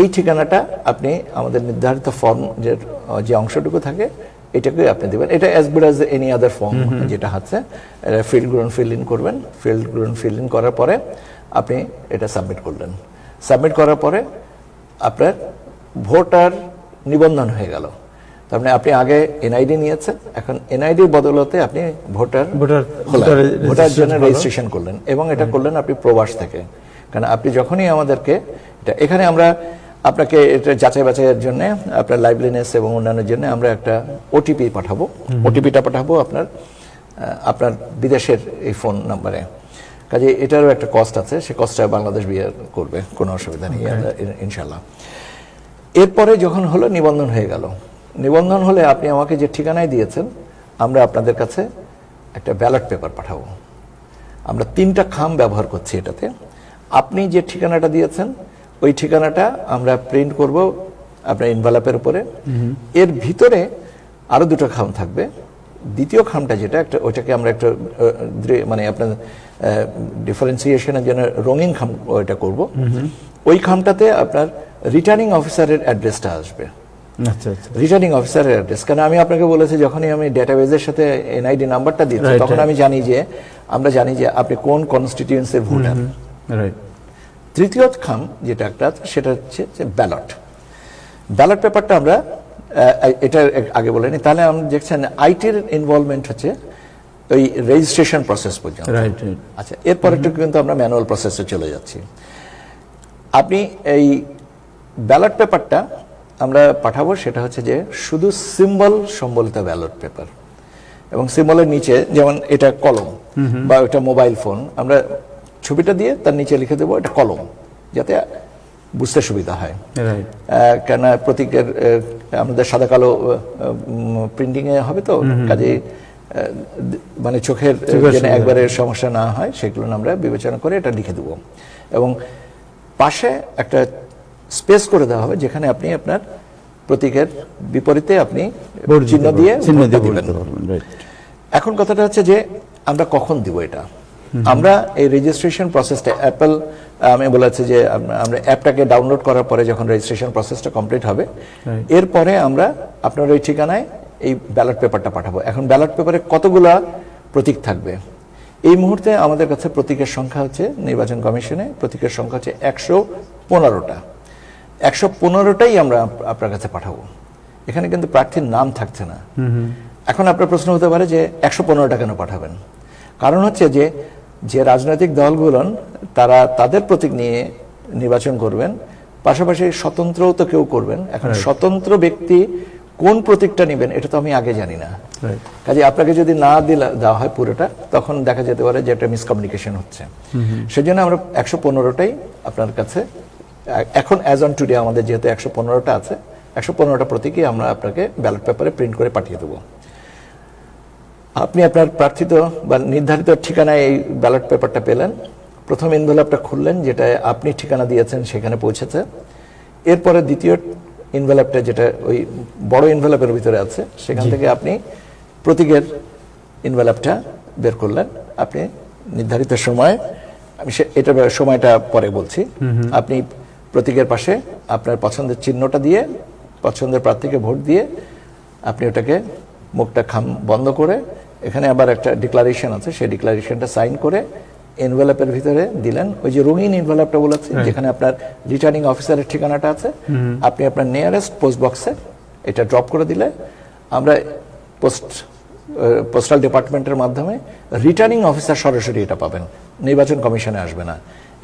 এই ঠিকানাটা আপনি আমাদের নির্ধারিত ফর্ম যে অংশটুকু থাকে এটাকে আপনি দেবেন। এটা as good as any other form যেটা আছে, ফিল্ডগুলো ফিল ইন করবেন। ফিল্ডগুলো ফিল ইন করার পরে আপনি এটা সাবমিট করলেন। সাবমিট করার পরে আপনার ভোটার নিবন্ধন হয়ে গেল। তার মানে আপনি আগে এনআইডি নিয়েছেন, এখন এনআইডির বদলতে আপনি ভোটার জন্য রেজিস্ট্রেশন করলেন এবং এটা করলেন আপনি প্রবাস থেকে। কারণ আপনি যখনই আমাদেরকে এখানে আমরা আপনাকে এটা যাচাই বাছাইয়ের জন্য আপনার লাইভলিনেস এবং অন্যান্যের জন্য আমরা একটা ওটিপি পাঠাবো। ওটিপিটা পাঠাবো আপনার বিদেশের এই ফোন নাম্বারে। কাজে এটারও একটা কস্ট আছে, সে কস্টটা বাংলাদেশ বিয়ার করবে, কোনো অসুবিধা নেই ইনশাল্লাহ। এরপরে যখন হলো নিবন্ধন হয়ে গেল, নিবন্ধন হলে আপনি আমাকে যে ঠিকানায় দিয়েছেন আমরা আপনাদের কাছে একটা ব্যালট পেপার পাঠাবো। আমরা 3টা খাম ব্যবহার করছি এটাতে। আপনি যে ঠিকানাটা দিয়েছেন ওই ঠিকানাটা আমরা প্রিন্ট করব আপনার এনভেলপের উপরে। এর ভিতরে আরো 2টা খাম থাকবে। দ্বিতীয় খামটা যেটা ওইটাকে আমরা একটা মানে আপনার ডিফারেন্সিয়েশনের জন্য রঙিন খাম ওইটা করব। ওই খামটাতে আপনার রিটার্নিং অফিসারের অ্যাড্রেসটা আসবে। রিটার্নিং অফিসারের অ্যাড্রেস, কারণ আমি আপনাকে বলেছি যখনই আমি ডেটাবেজের সাথে এনআইডি নাম্বারটা দিচ্ছি তখন আমরা জানি যে আপনি কোন কনস্টিটিউয়েন্সির ভোটার। তৃতীয় খাম যেটা একটা সেটা হচ্ছে ব্যালট। ব্যালট পেপারটা আমরা এটা আগে বলেনি, তাহলে আমরা দেখছেন আইটির ইনভলভমেন্ট হচ্ছে ওই রেজিস্ট্রেশন প্রসেস পর্যন্ত। আচ্ছা, এরপরে কিন্তু আমরা ম্যানুয়াল প্রসেসে চলে যাচ্ছি। আপনি এই ব্যালট পেপারটা আমরা পাঠাবো, সেটা হচ্ছে যে শুধু সিম্বল সম্বলিত ব্যালট পেপার এবং সিম্বলের নিচে যেমন এটা কলম বা এটা মোবাইল ফোন, আমরা ছবিটা দিয়ে তার নিচে লিখে দেবো এটা কলম, যাতে বুঝতে সুবিধা হয়। কেন প্রতীকের আমাদের সাদা কালো প্রিন্টিং এ হবে তো, কাজে মানে চোখের যেন একবারে সমস্যা না হয় সেগুলো আমরা বিবেচনা করে এটা লিখে দেবো। এবং পাশে একটা স্পেস করে দেওয়া হবে যেখানে আপনি আপনার প্রতীকের বিপরীতে আপনি চিহ্ন দিয়ে দিবেন। এখন কথাটা হচ্ছে যে আমরা কখন দিব এটা। আমরা এই রেজিস্ট্রেশন প্রসেসটা অ্যাপল আমি বলেছি যে আমরা অ্যাপটাকে ডাউনলোড করার পরে যখন রেজিস্ট্রেশন প্রসেসটা কমপ্লিট হবে এরপরে আমরা আপনার ওই ঠিকানায় এই ব্যালট পেপারটা পাঠাবো। এখন ব্যালট পেপারে কতগুলা প্রতীক থাকবে? এই মুহূর্তে আমাদের কাছে প্রতীকের সংখ্যা হচ্ছে নির্বাচন কমিশনে প্রতীকের সংখ্যা হচ্ছে 115টা। 115টাই আমরা আপনার কাছে পাঠাবো। এখানে কিন্তু প্রার্থীর নাম থাকছে না। এখন আপনার প্রশ্ন হতে পারে যে 115টা কেন পাঠাবেন? কারণ হচ্ছে যে রাজনৈতিক দলগুলো তারা তাদের প্রতীক নিয়ে নির্বাচন করবেন, পাশাপাশি স্বতন্ত্রও তো কেউ করবেন। এখন স্বতন্ত্র ব্যক্তি কোন প্রতীকটা নেবেন এটা তো আমি আগে জানি না। কাজে আপনাকে যদি না দেওয়া হয় পুরোটা, তখন দেখা যেতে পারে যে একটা মিসকমিউনিকেশন হচ্ছে। সেজন্য আমরা 115টাই আপনার কাছে এখন অ্যাজ অন টুডে আমাদের যেহেতু 115টা আছে, 115টা প্রতীকই আমরা আপনাকে ব্যালট পেপারে প্রিন্ট করে পাঠিয়ে দেবো। আপনি আপনার প্রার্থিত বা নির্ধারিত ঠিকানায় এই ব্যালট পেপারটা পেলেন, প্রথম এনভেলপটা খুললেন যেটা আপনি ঠিকানা দিয়েছেন সেখানে পৌঁছেছে। এরপরে দ্বিতীয় এনভেলপটা যেটা ওই বড় এনভেলপের ভিতরে আছে সেখান থেকে আপনি প্রতীকের এনভেলপটা বের করলেন। আপনি নির্ধারিত সময়, আমি এটা সময়টা পরে বলছি, আপনি প্রতীকের পাশে আপনার পছন্দের চিহ্নটা দিয়ে পছন্দের প্রার্থীকে ভোট দিয়ে আপনি ওটাকে মুখটা বন্ধ করে এখানে আবার একটা ডিক্লারেশন আছে, সেই ডিক্লারেশনটা সাইন করে এনভেলপের ভিতরে দিলেন। ওই যে রঙিন এনভেলপটা বলেছি যেখানে আপনার রিটার্নিং অফিসারের ঠিকানাটা আছে, আপনি আপনার নিয়ারেস্ট পোস্ট বক্সে এটা ড্রপ করে দিলে আমরা পোস্টাল ডিপার্টমেন্টের মাধ্যমে রিটার্নিং অফিসার সরাসরি এটা পাবেন, নির্বাচন কমিশনে আসবে না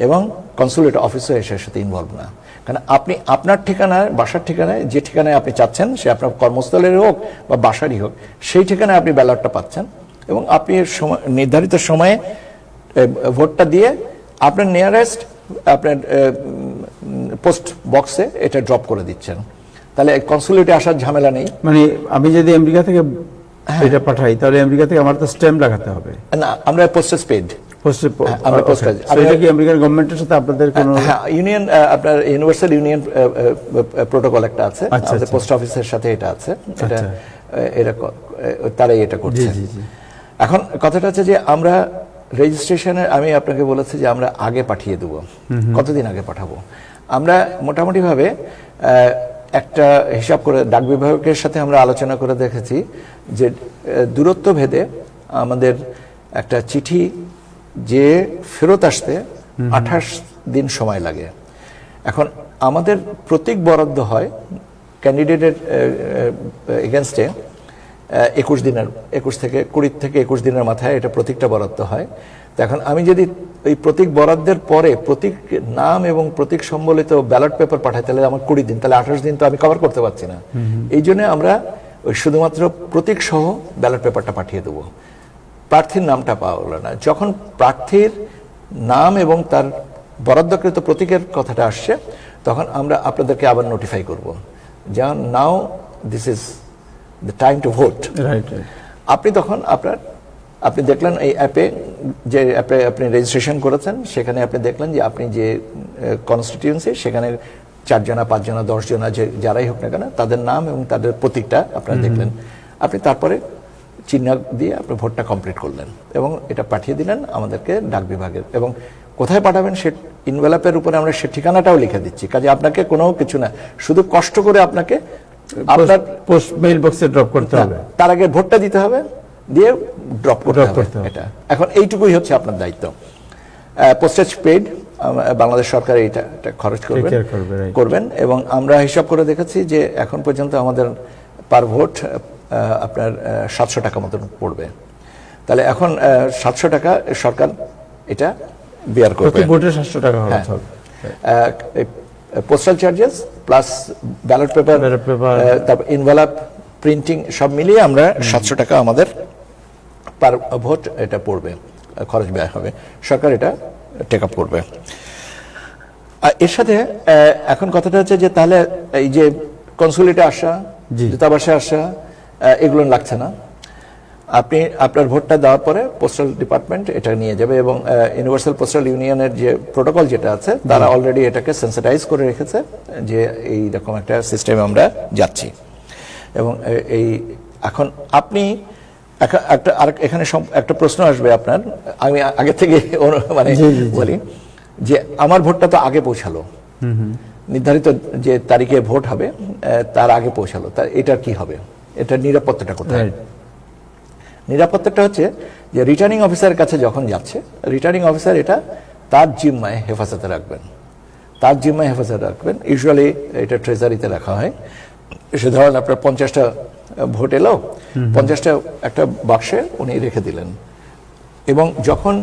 এবং কনসুলেট অফিসে এসে সাথে ইনভলভ না। কারণ আপনি আপনার ঠিকানায়, বাসার ঠিকানায়, যে ঠিকানায় আপনি চাচ্ছেন সে আপনার কর্মস্থলের হোক বা বাসারই হোক, সেই ঠিকানায় আপনি ব্যালটটা পাচ্ছেন এবং আপনি নির্ধারিত সময়ে ভোটটা দিয়ে আপনার নিয়ারেস্ট আপনার পোস্ট বক্সে এটা ড্রপ করে দিচ্ছেন। তাহলে কনসুলেটে আসার ঝামেলা নেই। মানে আমি যদি আমেরিকা থেকে এটা পাঠাই তাহলে আমেরিকা থেকে আমার তো স্ট্যাম্প লাগাতে হবে না, আমরা পোস্টেজ পেড ইউনিয়ন আপনার ইউনিভার্সাল ইউনিয়ন প্রোটোকল একটা আছে, আমাদের পোস্ট অফিসের সাথে এটা আছে, এটা তারাই এটা করছে। এখন কথাটা হচ্ছে যে আমরা রেজিস্ট্রেশনের আমি আপনাকে বলেছি যে আমরা আগে পাঠিয়ে দেব। কতদিন আগে পাঠাবো? আমরা মোটামুটি ভাবে একটা হিসাব করে ডাক বিভাগের সাথে আমরা আলোচনা করে দেখেছি যে দূরত্ব ভেদে আমাদের একটা চিঠি যে ফেরত আসতে 28 দিন সময় লাগে। এখন আমাদের প্রতীক বরাদ্দ হয় ক্যান্ডিডেটের এগেনস্টে 21 থেকে 21 দিনের মাথায় এটা প্রতীকটা বরাদ্দ হয়। তো এখন আমি যদি এই প্রতীক বরাদ্দের পরে প্রতীক নাম এবং প্রতীক সম্বলিত ব্যালট পেপার পাঠাই, তাহলে আমার 20 দিন, তাহলে 28 দিন তো আমি কভার করতে পারছি না। এই জন্য আমরা ওই শুধুমাত্র প্রতীক সহ ব্যালট পেপারটা পাঠিয়ে দেবো, প্রার্থীর নামটা পাওয়া হলো না। যখন প্রার্থীর নাম এবং তার বরাদ্দকৃত প্রতীকের কথাটা আসছে, তখন আমরা আপনাদেরকে আবার নোটিফাই করব, যেমন now this is the time to vote. আপনি তখন আপনি দেখলেন এই অ্যাপে, যে অ্যাপে আপনি রেজিস্ট্রেশন করেছেন, সেখানে আপনি দেখলেন যে আপনি যে কনস্টিটিউয়েন্সি, সেখানে 4 জনা 5 জনা 10 জনা যে যারাই হোক না কেন, তাদের নাম এবং তাদের প্রতীকটা আপনারা দেখলেন। আপনি তারপরে চিহ্ন দিয়ে আপনি ভোটটা কমপ্লিট করলেন এবং এটা পাঠিয়ে দিলেন আমাদেরকে ডাক বিভাগের। এবং কোথায় পাঠাবেন সে ইনভেলপের উপরে আমরা সে ঠিকানাটাও লিখে দিচ্ছি, কাজে আপনাকে কোনো কিছু না, শুধু কষ্ট করে আপনাকে আপনার পোস্ট মেইল বক্সে ড্রপ করতে হবে, তার আগে ভোটটা দিতে হবে, দিয়ে ড্রপ করতে হবে। এটা এখন এইটুকুই হচ্ছে আপনার দায়িত্ব। পোস্টেজ পেইড, বাংলাদেশ সরকার এটা খরচ করবেন এবং আমরা হিসাব করে দেখেছি যে এখন পর্যন্ত আমাদের পার ভোট আপনার 700 টাকা মতন পড়বে। তাহলে এখন 700 টাকা সরকার এটা বিয়ার করবে, প্রতি ভোটে 700 টাকা খরচ হবে। Postal charges plus ballot paper, তারপর ইনভেলপ, প্রিন্টিং সব মিলিয়ে আমরা 700 টাকা আমাদের পার ভোট এটা পড়বে, খরচ ব্যয় হবে, সরকার এটা টেক আপ করবে। এর সাথে এখন কথাটা হচ্ছে যে তাহলে এই যে কনসুলেটে আসা, দূতাবাসে আসা, এগুলো লাগছে না। আপনি আপনার ভোটটা দেওয়ার পরে পোস্টাল ডিপার্টমেন্ট এটা নিয়ে যাবে এবং ইউনিভার্সাল পোস্টাল ইউনিয়নের যে প্রোটোকল যেটা আছে, তারা অলরেডি এটাকে সেন্সিটাইজ করে রেখেছে যে এই রকম একটা সিস্টেমে আমরা যাচ্ছি। এবং এই এখন আপনি এখানে একটা প্রশ্ন আসবে আপনার, আমি আগে থেকে মানে বলি যে আমার ভোটটা তো আগে পৌঁছালো, নির্ধারিত যে তারিখে ভোট হবে তার আগে পৌঁছালো, তা এটার কি হবে? এটার নিরাপত্তাটা কোথায়? নিরাপত্তাটা হচ্ছে যে রিটার্নিং অফিসারের কাছে যখন যাচ্ছে, রিটার্নিং অফিসার এটা তার জিম্মায় হেফাজতে রাখবেন, তার জিম্মায় হেফাজতে রাখবেন। ইউজুয়ালি এটা ট্রেজারিতে রাখা হয়। সে ধরেন আপনার 50টা ভোট এলো, 50টা একটা বাক্সে উনি রেখে দিলেন এবং যখন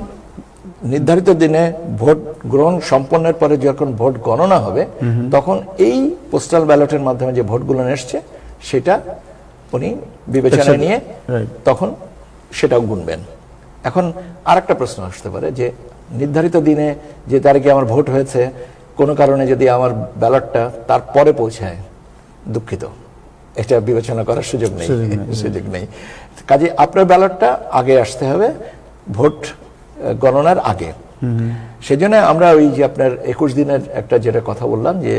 নির্ধারিত দিনে ভোট গ্রহণ সম্পন্নের পরে যখন ভোট গণনা হবে, তখন এই পোস্টাল ব্যালটের মাধ্যমে যে ভোটগুলো এসছে সেটা উনি বিবেচনায় নিয়ে তখন সেটাও গুনবেন। এখন আরেকটা প্রশ্ন আসতে পারে যে নির্ধারিত দিনে যে তারিখে আমার ভোট হয়েছে, কোনো কারণে যদি আমার ব্যালটটা তারপরে পৌঁছায়, দুঃখিত, এটা বিবেচনা করার সুযোগ নেই। কাজে আপনার ব্যালটটা আগে আসতে হবে, ভোট গণনার আগে। সেজন্য আমরা ওই যে আপনার 21 দিনের একটা যেটা কথা বললাম যে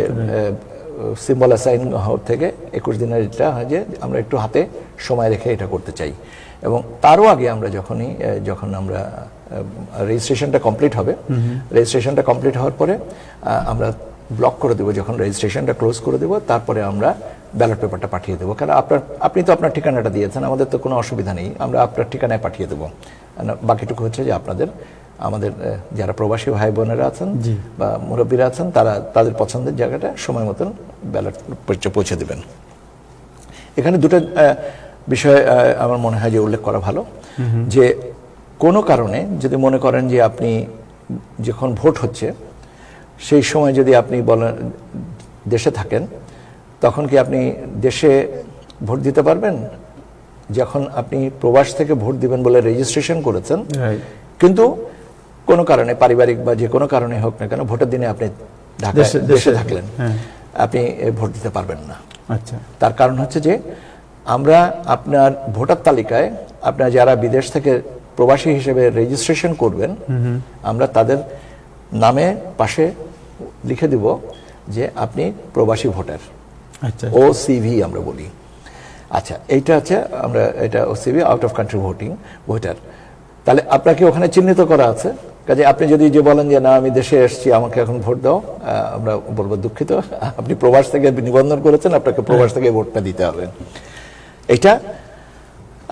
সিম্বল অ্যাসাইন হওয়ার থেকে 21 দিনের এটা হয় যে আমরা একটু হাতে সময় রেখে এটা করতে চাই। এবং তারও আগে আমরা যখন আমরা রেজিস্ট্রেশনটা কমপ্লিট হবে, রেজিস্ট্রেশনটা কমপ্লিট হওয়ার পরে আমরা ব্লক করে দেবো, যখন রেজিস্ট্রেশনটা ক্লোজ করে দেবো তারপরে আমরা ব্যালট পেপারটা পাঠিয়ে দেবো। কারণ আপনি তো আপনার ঠিকানাটা দিয়েছেন, আমাদের তো কোনো অসুবিধা নেই, আমরা আপনার ঠিকানায় পাঠিয়ে দেবো। বাকিটুকু হচ্ছে যে আমাদের যারা প্রবাসী ভাই বোনেরা আছেন বা মুরব্বীরা আছেন, তারা তাদের পছন্দের জায়গাটা সময় মতন ব্যালট পৌঁছে দেবেন। এখানে দুটো বিষয় আমার মনে হয় যে উল্লেখ করা ভালো, যে কোনো কারণে যদি মনে করেন যে আপনি যখন ভোট হচ্ছে সেই সময় যদি আপনি বলেন দেশে থাকেন, তখন কি আপনি দেশে ভোট দিতে পারবেন? যখন আপনি প্রবাস থেকে ভোট দিবেন বলে রেজিস্ট্রেশন করেছেন, কিন্তু কোনো কারণে পারিবারিক বা যে কোনো কারণে হোক না কেন ভোটের দিনে আপনি দেশে থাকলেন, আপনি ভোট দিতে পারবেন না। আচ্ছা, তার কারণ হচ্ছে যে আমরা আপনার ভোটার তালিকায় আপনার যারা বিদেশ থেকে প্রবাসী হিসেবে রেজিস্ট্রেশন করবেন, আমরা তাদের নামে পাশে লিখে দিব যে আপনি প্রবাসী ভোটার, ওসিভি আমরা বলি। আচ্ছা, এইটা হচ্ছে আমরা এটা ওসিভি, আউট অফ কান্ট্রি ভোটার। তাহলে আপনাকে ওখানে চিহ্নিত করা আছে। কাজে আপনি যদি যে বলেন যে না আমি দেশে এসেছি, আমাকে এখন ভোট দাও, আমরা বলবো দুঃখিত, আপনি প্রবাস থেকে নিবন্ধন করেছেন, আপনাকে প্রবাস থেকে ভোটটা দিতে হবে। এটা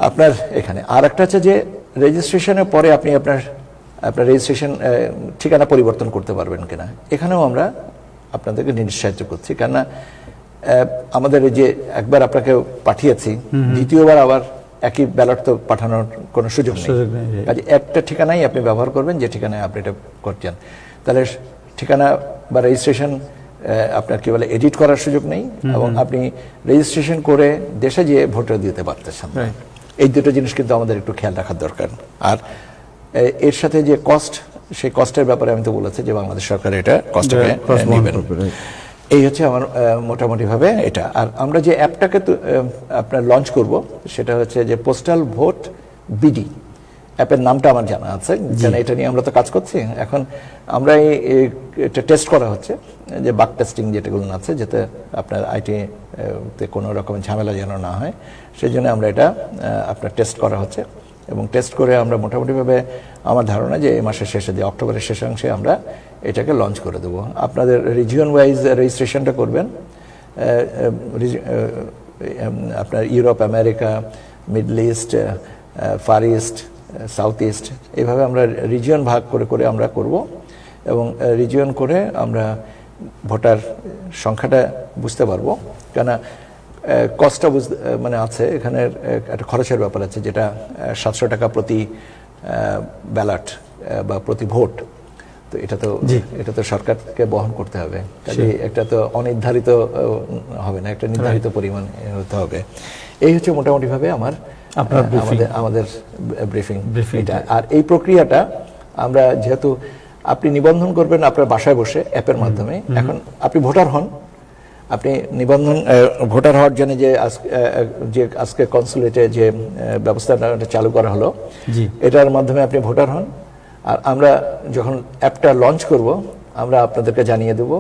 আপনার এখানে। আর একটা হচ্ছে যে রেজিস্ট্রেশনের পরে আপনি আপনার রেজিস্ট্রেশন ঠিকানা পরিবর্তন করতে পারবেন কিনা, এখানেও আমরা আপনাদেরকে নিরুৎসাহিত করছি। কেননা আমাদের এই যে একবার আপনাকে পাঠিয়েছি, দ্বিতীয়বার আবার একই ব্যালট তো পাঠানোর কোনো সুযোগ নেই। কাজে একটা ঠিকানাই আপনি ব্যবহার করবেন যে ঠিকানায় আপনি এটা করছেন। তাহলে ঠিকানা বা রেজিস্ট্রেশন আপনার কি বলে এডিট করার সুযোগ নেই, এবং আপনি রেজিস্ট্রেশন করে দেশে যেয়ে ভোটার দিতে পারতেছেন। এই দুটো জিনিস কিন্তু আমাদের একটু খেয়াল রাখার দরকার। আর এর সাথে যে কস্ট, সেই কস্টের ব্যাপারে আমি তো বলেছি যে বাংলাদেশ সরকার এটা কস্টটাকে নেবেন। এই হচ্ছে আমার মোটামুটি ভাবে এটা। আর আমরা যে অ্যাপটাকে আপনার লঞ্চ করব সেটা হচ্ছে যে পোস্টাল ভোট বিডি অ্যাপের নামটা আমার জানা আছে, কারণ এটা নিয়ে আমরা তো কাজ করছি। এখন আমরা এটা টেস্ট করা হচ্ছে, যে বাগ টেস্টিং যেটাগুলো আছে, যাতে আপনার আইটি তে কোনো রকম ঝামেলা যেন না হয়, সেই জন্য আমরা এটা আপনার টেস্ট করা হচ্ছে। এবং টেস্ট করে আমরা মোটামুটিভাবে আমার ধারণা যে এই মাসের শেষে দিয়ে অক্টোবরের শেষাংশে আমরা এটাকে লঞ্চ করে দেবো। আপনাদের রিজিয়ন ওয়াইজ রেজিস্ট্রেশনটা করবেন, আপনার Europe, America, Middle East, Far East, South East, এইভাবে আমরা রিজিয়ন ভাগ করে করে আমরা করব। এবং রিজিয়ন করে আমরা ভোটার সংখ্যাটা বুঝতে পারবো, কেন কস্টটা মানে আছে এখানে, একটা খরচের ব্যাপার আছে, যেটা 700 টাকা প্রতি ব্যালট বা প্রতি ভোট। তো এটা তো সরকারকে বহন করতে হবে, কাজে একটা তো অনির্ধারিত হবে না, একটা নির্ধারিত পরিমাণ হতে হবে। এই হচ্ছে মোটামুটি ভাবে আমাদের ব্রিফিং এটা। আর এই প্রক্রিয়াটা আমরা, যেহেতু আপনি নিবন্ধন করবেন আপনার বাসায় বসে অ্যাপের মাধ্যমে, এখন আপনি ভোটার হন, আপনি নিবন্ধন ভোটার হওয়ার জন্য যে আজকে কনসুলেটে যে ব্যবস্থাটা চালু করা হলো, এটার মাধ্যমে আপনি ভোটার হন। আর আমরা যখন অ্যাপটা লঞ্চ করব, আমরা আপনাদেরকে জানিয়ে দেব।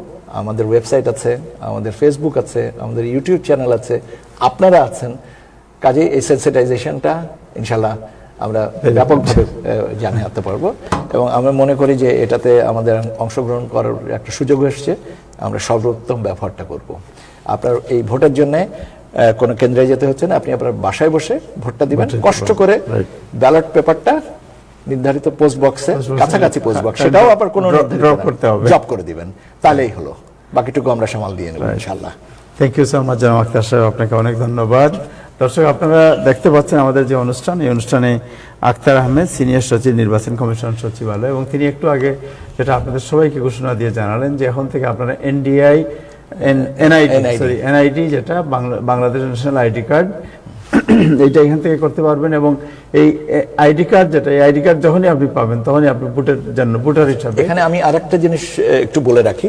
আমাদের ওয়েবসাইট আছে, আমাদের ফেসবুক আছে, আমাদের ইউটিউব চ্যানেল আছে, আপনারা আছেন। কাজে এই সেন্সিটাইজেশনটা ইনশাল্লাহ আমরা ব্যাপকভাবে জানাতে পারবো। এবং আমরা মনে করি যে এটাতে আমাদের অংশগ্রহণ করার একটা সুযোগ এসছে, আমরা সর্বোত্তম ব্যবহারটা করব। আপনার এই ভোটের জন্য কোনো কেন্দ্রে যেতে হচ্ছে না, আপনি আপনার বাসায় বসে ভোটটা দিবেন, কষ্ট করে ব্যালট পেপারটা নির্ধারিত পোস্ট বক্সে, কাছাকাছি পোস্ট বক্স, সেটাও আবার কোনো জব করে দিবেন, তাহলেই হলো। বাকিটুকু আমরা সামাল দিয়ে নেব ইনশাআল্লাহ। থ্যাংক ইউ সো মাচ জনাব আক্তার সাহেব, আপনাকে অনেক ধন্যবাদ। দর্শক, আপনারা দেখতে পাচ্ছেন আমাদের যে অনুষ্ঠান, এই অনুষ্ঠানে আক্তার আহমেদ, সিনিয়র সচিব, নির্বাচন কমিশন সচিবালয়, এবং তিনি একটু আগে যেটা আপনাদের সবাইকে ঘোষণা দিয়ে জানালেন যে এখন থেকে আপনারা এনআইডি যেটা বাংলাদেশ ন্যাশনাল আইডি কার্ড, এইটা এখান থেকে করতে পারবেন। এবং এই আইডি কার্ড যেটা, এই আইডি কার্ড যখনই আপনি পাবেন তখনই আপনি ভোটের জন্য ভোটার হিসাবে। এখানে আমি আরেকটা জিনিস একটু বলে রাখি,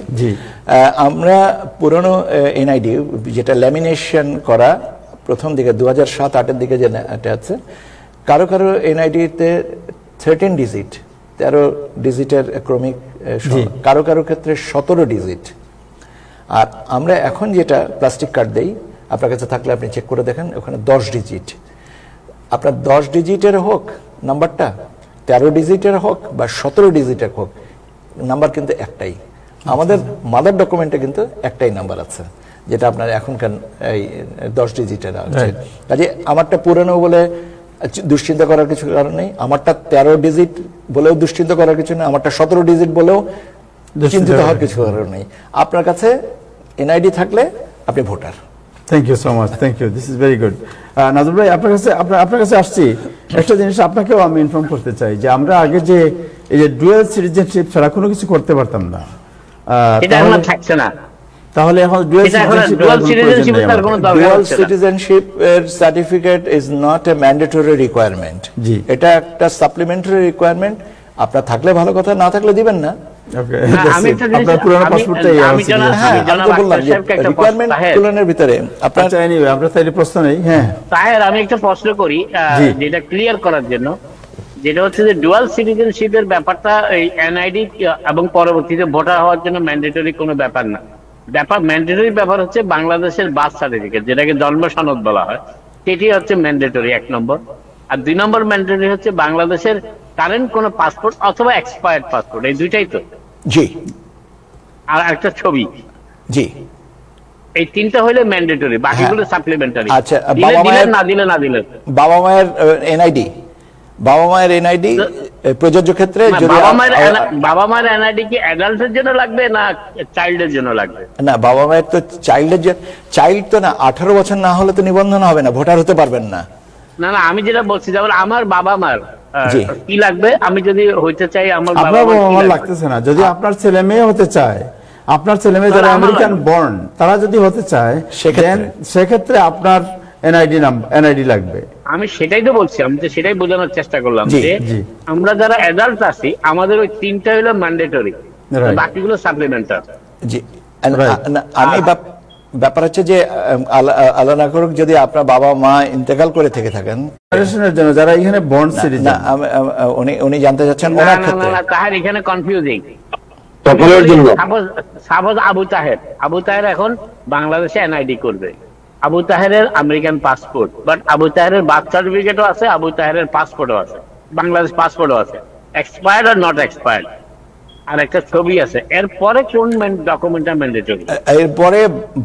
আমরা পুরনো এনআইডি যেটা ল্যামিনেশন করা প্রথম দিকে 2007-08 দিকে যে আছে, কারো কারো এনআইডিতে 13 ডিজিট, 13 ডিজিটের ক্রমিক, কারো কারো ক্ষেত্রে 17 ডিজিট। আর আমরা এখন যেটা প্লাস্টিক কার্ড দেই, আপনার কাছে থাকলে আপনি চেক করে দেখেন, ওখানে 10 ডিজিট। আপনার 10 ডিজিটের হোক নাম্বারটা, 13 ডিজিটের হোক বা 17 ডিজিটের হোক, নাম্বার কিন্তু একটাই। আমাদের মাদার ডকুমেন্টে কিন্তু একটাই নাম্বার আছে, যেটা আপনার এখনকার এই 10 ডিজিটের আছে। কাজে আমারটা পুরনো বলে দুশ্চিন্তা করার কিছু কারণ নেই, আমারটা 13 ডিজিট বলেও দুশ্চিন্তা করার কিছু নেই, আমারটা 17 ডিজিট বলেও চিন্তিত হওয়ার কিছু কারণ নেই। আপনার কাছে এনআইডি থাকলে আপনি voter. Thank you so much, thank you, this is very good. Najmul ভাই, আপনার কাছে আসছি, একটা জিনিস আপনাকেও আমি ইনফর্ম করতে চাই যে আমরা আগে যে এই যে ডুয়াল সিটিজেনশিপ ছাড়া কোনো কিছু করতে পারতাম না, এটা এখন থাকছে না। তাহলে এখন ডুয়াল সিটিজেনশিপ এর certificate is not a mandatory requirement, এটা একটা সাপ্লিমেন্টরি রিকোয়ারমেন্ট। আপনার থাকলে ভালো কথা, না থাকলে দিবেন না। আমি একটা প্রশ্ন করি যেটা ক্লিয়ার করার জন্য, যেটা হচ্ছে যে ডুয়াল সিটিজেনশিপের ব্যাপারটা এই এনআইডি এবং পরবর্তীতে ভোটার হওয়ার জন্য ম্যান্ডেটরি কোনো ব্যাপার না। ম্যান্ডেটরি ব্যাপার হচ্ছে বাংলাদেশের বার্থ সার্টিফিকেট, যেটাকে জন্ম সনদ বলা হয়, সেটি হচ্ছে ম্যান্ডেটরি 1 নম্বর। আর 2 নম্বর ম্যান্ডেটরি হচ্ছে বাংলাদেশের কারেন্ট কোনো পাসপোর্ট অথবা এক্সপায়ার্ড পাসপোর্ট, এই দুইটাই তো। জি। আর একটা ছবি। জি। এই 3টা হইলে ম্যান্ডেটরি, বাকিগুলো সাপ্লিমেন্টারি। আচ্ছা, না দিলে বাবা মায়ের এনআইডি প্রযোজ্য ক্ষেত্রে যদি বাবা মায়ের এনআইডি কি অ্যাডাল্টের জন্য লাগবে না চাইল্ডের জন্য লাগবে? না, বাবা মায়ের তো চাইল্ড তো না, 18 বছর না হলে তো নিবন্ধন হবে না, ভোটার হতে পারবেন না। না না, আমি যেটা বলছি যেমন আমার বাবা মার কি লাগবে, আমি যদি হইতে চাই আমার বাবা মার লাগতেছে না। যদি আপনার ছেলে মেয়ে হতে চায়, আপনার ছেলে মেয়ে যারা আমেরিকান বর্ন তারা যদি হতে চায়, সেক্ষেত্রে আপনার এনআইডি লাগবে। আমি সেটাই তো বলছি, আমি তো সেটাই বোঝানোর চেষ্টা করলাম যে আমরা যারা অ্যাডাল্ট আছি আমাদের ওই 3টা হলো ম্যান্ডেটরি, বাকিগুলো সাপ্লিমেন্টারি। জি, আমি ব্যাপার হচ্ছে যে আল্লাহ না করুক যদি আপনার বাবা মা ইন্তেকাল করে থেকে থাকেন জন্য যারা এখানে বর্ন সিটিজেন, উনি জানতে চাচ্ছেন ওনার ক্ষেত্রে। না, তাহের এখানে কনফিউজিং। সাপোজ আবু তাহের এখন বাংলাদেশে এনআইডি করবে, আবু তাহেরের আমেরিকান পাসপোর্ট, বাট আবু তাহেরের বার্থ সার্টিফিকেটও আছে, আবু তাহেরের পাসপোর্টও আছে, বাংলাদেশ পাসপোর্টও আছে, এক্সপায়ার্ড আর নট এক্সপায়ার্ড, আর একটা ছবি আছে। এরপরে কোন ডকুমেন্টটা ম্যান্ডেটরি? এরপরে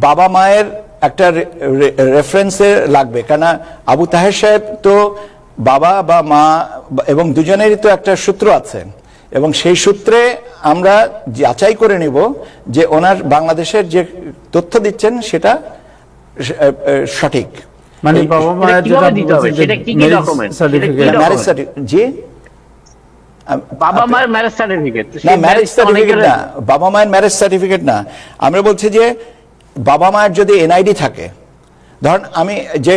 বাবা মায়ের একটা রেফারেন্সে লাগবে, কেন আবু তাহের সাহেব তো বাবা বা মা এবং দুজনেরই তো একটা সূত্র আছে, এবং সেই সূত্রে আমরা যাচাই করে নিব যে ওনার বাংলাদেশের যে তথ্য দিচ্ছেন সেটা সঠিক। মানে বাবা মায়ের সেটা কি কি ডকুমেন্ট? Marriage certificate. জি, বাবা মায়ের ম্যারেজ সার্টিফিকেট না, ম্যারেজ সার্টিফিকেট না, বাবা মায়ের ম্যারেজ সার্টিফিকেট না। আমরা বলছি যে বাবা মায়ের যদি এনআইডি থাকে, ধরুন আমি যে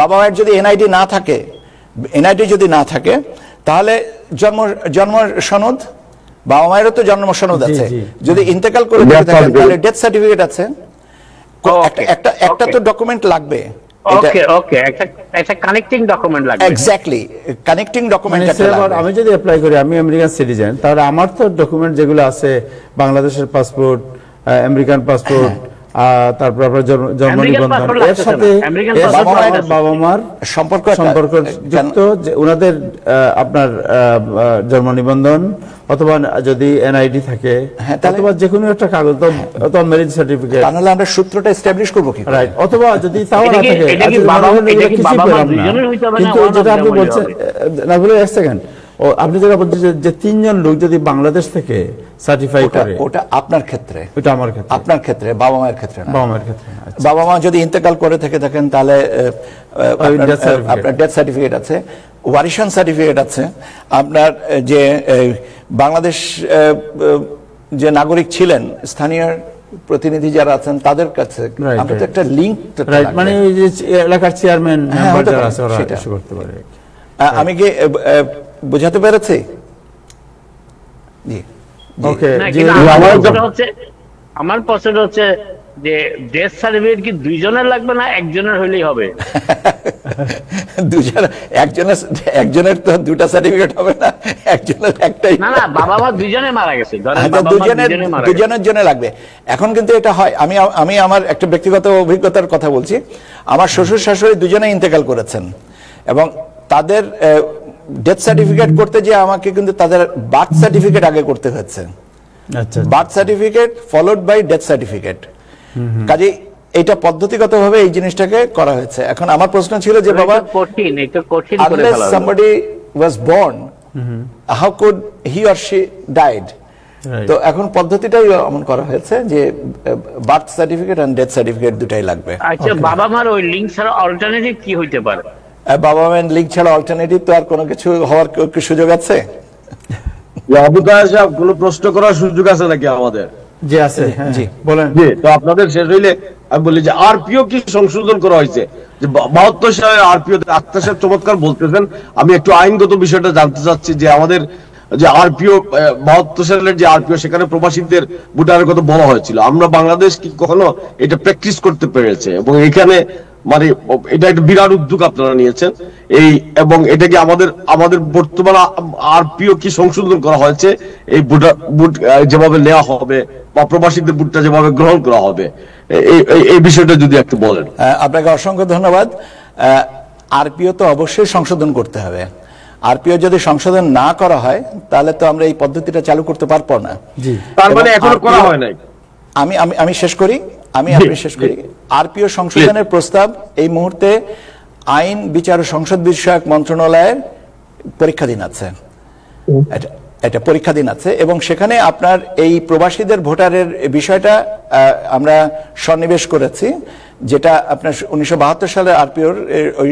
বাবা মায়ের যদি এনআইডি না থাকে, তাহলে জন্ম সনদ, বাবা মায়েরও তো জন্ম সনদ আছে, যদি ইন্তেকাল করে থাকেন তাহলে ডেথ সার্টিফিকেট আছে, একটা তো ডকুমেন্ট লাগবে। একটা কানেক্টিং ডকুমেন্ট লাগবে। Exactly, connecting document. আমি যদি অ্যাপ্লাই করি, আমি আমেরিকান সিটিজেন, তাহলে আমার তো ডকুমেন্ট যেগুলো আছে বাংলাদেশের পাসপোর্ট, আমেরিকান পাসপোর্ট, তারপর আপনার জন্ম নিবন্ধন, এর সাথে বাবা মার সম্পর্ক যুক্ত ওনাদের আপনার জন্ম নিবন্ধন অথবা যদি এনআইডি থাকে, অথবা যে কোনো একটা কাগজ, অথবা ম্যারেজ সার্টিফিকেট, তাহলে আমরা সূত্রটা এস্টাবলিশ করব কি? রাইট। অথবা যদি তাও না থাকে, কিন্তু যেটা আপনি বলছেন না, বলে এক সেকেন্ড, আপনি যেটা বলছেন যে 3 জন লোক যদি বাংলাদেশ থেকে সার্টিফাই করে, ওটা আপনার ক্ষেত্রে, ওটা আমার ক্ষেত্রে, আপনার ক্ষেত্রে, বাবা মায়ের ক্ষেত্রে না। বাবা মায়ের ক্ষেত্রে বাবা মা যদি ইন্তেকাল করে থেকে থাকেন তাহলে আপনার ডেথ সার্টিফিকেট আছে, ওয়ারিশান সার্টিফিকেট আছে, আপনার যে বাংলাদেশ যে নাগরিক ছিলেন, স্থানীয় প্রতিনিধি যারা আছেন তাদের কাছে আমরা তো একটা লিংক, মানে যে এলাকার চেয়ারম্যান যারা আছে ওরা ইস্যু করতে পারে। আমি কি বুঝাতে পেরেছি? জি, ওকে। আমার প্রশ্ন হচ্ছে যে ডেথ সার্টিফিকেট কি 2 জনের লাগবে না একজনের হলেই হবে? একজনের তো 2টা সার্টিফিকেট হবে না, একজনের একটাই। না, বাবা মা 2 জনে মারা গেছে, দুজনের জন্য লাগবে। এখন কিন্তু এটা হয়, আমি আমার একটা ব্যক্তিগত অভিজ্ঞতার কথা বলছি। আমার শ্বশুর শাশুড়ি 2জনে ইন্তেকাল করেছেন, এবং তাদের ডেথ সার্টিফিকেট করতে যে আমাকে কিন্তু তাদের বার্থ সার্টিফিকেট আগে করতে হয়েছে। Birth certificate followed by death certificate. কাজে এটা পদ্ধতিগতভাবে এই জিনিসটাকে করা হয়েছে। এখন আমার প্রশ্ন ছিল যে বাবা, unless somebody was born, how could he or she died? তো এখন পদ্ধতিটাই এমন করা হয়েছে যে বার্থ সার্টিফিকেট আর ডেথ সার্টিফিকেট দুটাই লাগবে। আচ্ছা, বাবা মার ওই লিংক ছাড়া অল্টারনেটিভ কি হইতে পারে? বাবা মায়ের লিঙ্ক ছাড়া অল্টারনেটিভ তো আর কোনো কিছু হওয়ার কি সুযোগ আছে? আবু তাহের সাহেব, কোনো প্রশ্ন করার সুযোগ আছে নাকি আমাদের? জি আছে, জি বলেন। জি, তো আপনাদের শেষ হইলে আমি বলি যে আরপিও কি সংশোধন করা হয়েছে? যে 72 সালে আরপিও আক্তার সাহেব চমৎকার বলতেছেন, আমি একটু আইনগত বিষয়টা জানতে চাচ্ছি যে আমাদের যে আরপিও 72 সালের যে আরপিও, সেখানে প্রবাসীদের ভোটারের কথা বলা হয়েছিল। আমরা বাংলাদেশ কি কখনো এটা প্র্যাকটিস করতে পেরেছে? এবং এখানে মানে এটা একটা বিরাট উদ্যোগ আপনারা নিয়েছেন, এবং এটা কি আমাদের বর্তমান আরপিও কি সংশোধন করা হয়েছে এই ভোট যেভাবে নেওয়া হবে বা প্রবাসীদের ভোটটা যেভাবে গ্রহণ করা হবে, এই বিষয়টা যদি একটু বলেন। আপনাকে অসংখ্য ধন্যবাদ। আরপিও তো অবশ্যই সংশোধন করতে হবে। আরপিও যদি সংশোধন না করা হয় তাহলে তো আমরা এই পদ্ধতিটা চালু করতে পারবো না। তার মানে এখনো করা হয় নাই। আমি শেষ করি। আরপিও সংশোধনের প্রস্তাব এই মুহূর্তে আইন, বিচার ও সংসদ বিষয়ক মন্ত্রণালয়ের পরীক্ষাধীন আছে। একটা পরীক্ষা দিন আছে, এবং সেখানে আপনার এই প্রবাসীদের ভোটারের বিষয়টা আমরা সন্নিবেশ করেছি, যেটা আপনার 1972 সালে আরপিওর ওই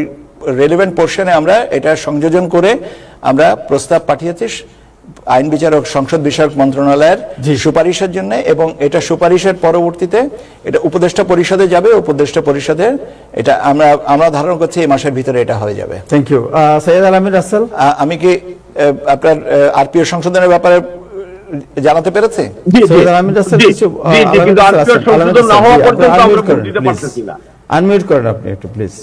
রেলেভেন্ট পোর্শনে আমরা এটা সংযোজন করে আমরা প্রস্তাব পাঠিয়েছি আইন বিচারক সংসদ বিষয়ক মন্ত্রণালয়ের সুপারিশের জন্য, এবং এটা সুপারিশের পরবর্তীতে এটা উপদেষ্টা পরিষদে যাবে। উপদেষ্টা পরিষদে এটা আমরা ধারণা করছি এই মাসের ভিতরে এটা হয়ে যাবে। Thank you. সৈয়দ আল আমিন রাসেল, আমি কি আপনার আরপিও সংশোধনের ব্যাপারে জানাতে পেরেছি? সৈয়দ আল আমিন রাসেল কিছু আনমিউট করেন আপনি একটু প্লিজ।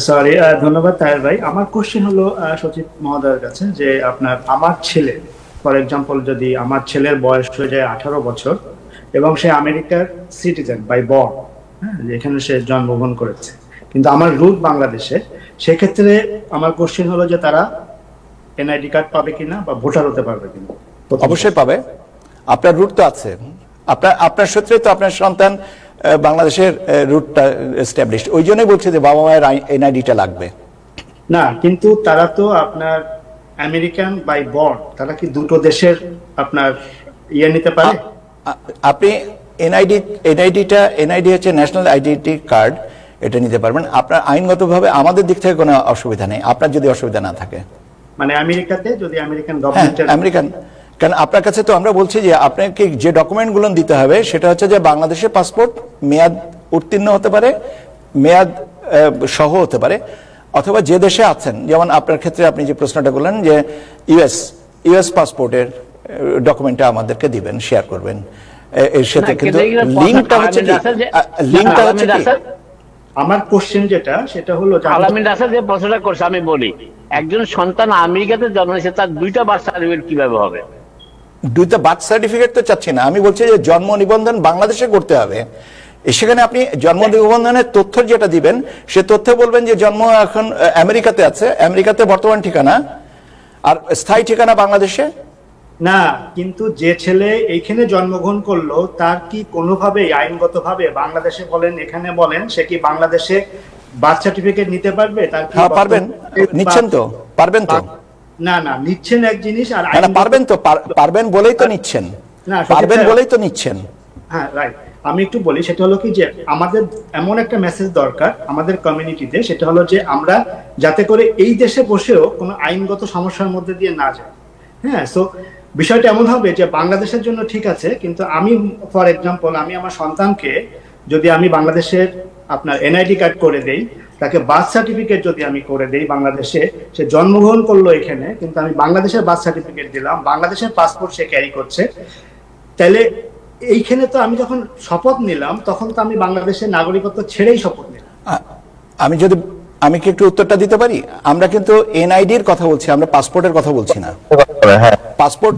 সরি, ধন্যবাদ তাহের ভাই। আমার কোশ্চেন হলো সচিব মহোদয়ের কাছে যে আমার ছেলে, ফর এক্সাম্পল, যদি আমার ছেলের বয়স হয়ে যায় 18 বছর এবং সে আমেরিকার সিটিজেন বাই বর্ন, যেখানে সে জন্মগ্রহণ করেছে, কিন্তু আমার রুট বাংলাদেশে, সেক্ষেত্রে আমার কোশ্চেন হলো যে তারা এনআইডি কার্ড পাবে কিনা বা ভোটার হতে পারবে কিনা? অবশ্যই পাবে। আপনার রুট তো আছে, আপনার সূত্রে তো আপনার সন্তান বাংলাদেশের রুটটা এস্টাবলিশড, ওই জন্যই বলছে যে বাবা মায়ের এনআইডিটা লাগবে না। কিন্তু তারা তো আপনার আমেরিকান বাই বর্ন, তারা কি দুটো দেশের আপনার নিতে পারে? আপনি এনআইডি হচ্ছে ন্যাশনাল আইডেন্টি কার্ড, এটা নিতে পারবেন আপনার আইনগতভাবে। আমাদের দিক থেকে কোনো অসুবিধা নেই, আপনার যদি অসুবিধা না থাকে। মানে আমেরিকাতে যদি আমেরিকান গভর্নমেন্টের আমেরিকান, কারণ আপনার কাছে তো আমরা বলছি যে আপনাকে যে ডকুমেন্টগুলো দিতে হবে সেটা হচ্ছে যে বাংলাদেশের পাসপোর্ট মেয়াদ উত্তীর্ণ হতে পারে, মেয়াদ সহ হতে পারে, অথবা যে দেশে আছেন, যেমন আপনার ক্ষেত্রে আপনি যে প্রশ্নটা করলেন যে ইউএস পাসপোর্টের ডকুমেন্টটা আমাদেরকে দিবেন, শেয়ার করবেন এর সাথে। কিন্তু লিঙ্কটা হচ্ছে আমার কোশ্চেন যেটা, সেটা হলো আলামিন রাসেল যে প্রশ্নটা করছে, আমি বলি, একজন সন্তান আমেরিকাতে জন্ম নিয়েছে, তার দুইটা বার্থ সার্টিফিকেট কিভাবে হবে? দুইটা বার্থ সার্টিফিকেট তো চাচ্ছি না, আমি বলছি যে জন্ম নিবন্ধন বাংলাদেশে করতে হবে। সেখানে আপনি জন্ম নিবন্ধনের তথ্য যেটা দিবেন, সে তথ্য বলবেন যে জন্ম এখন আমেরিকাতে আছে, আমেরিকাতে বর্তমান ঠিকানা, আর স্থায়ী ঠিকানা বাংলাদেশে না। কিন্তু যে ছেলে এইখানে জন্মগ্রহণ করলো, তার কি কোনোভাবে আইনগতভাবে বাংলাদেশে বলেন এখানে বলেন, সে কি বাংলাদেশে বার্থ সার্টিফিকেট নিতে পারবে? তার কি পারবেন? নিচ্ছেন তো? পারবেন তো? না না, নিচ্ছেন এক জিনিস, আর পারবেন তো? পারবেন বলেই তো নিচ্ছেন, পারবেন বলেই তো নিচ্ছেন। হ্যাঁ, রাইট। আমি একটু বলি, সেটা হলো কি যে আমাদের এমন একটা মেসেজ দরকার আমাদের কমিউনিটিতে, সেটা হলো যে আমরা যাতে করে এই দেশে বসেও কোনো আইনগত সমস্যার মধ্যে দিয়ে না যায়। হ্যাঁ, সো বিষয়টা এমন হবে যে বাংলাদেশের জন্য ঠিক আছে, কিন্তু আমি ফর এক্সাম্পল আমি আমার সন্তানকে যদি আমি বাংলাদেশের আপনার এনআইডি কার্ড করে দেই, তাকে বার্থ সার্টিফিকেট যদি আমি করে দেই বাংলাদেশে, সে জন্মগ্রহণ করলো এখানে, কিন্তু আমি বাংলাদেশের বার্থ সার্টিফিকেট দিলাম, বাংলাদেশের পাসপোর্ট সে ক্যারি করছে, তাহলে এইখানে তো আমি যখন শপথ নিলাম তখন তো আমি বাংলাদেশের নাগরিকত্ব ছেড়েই শপথ নিলাম। আমি কি একটু উত্তরটা দিতে পারি? আমরা কিন্তু এনআইডির কথা বলছি, আমরা পাসপোর্টের কথা বলছি না। পাসপোর্ট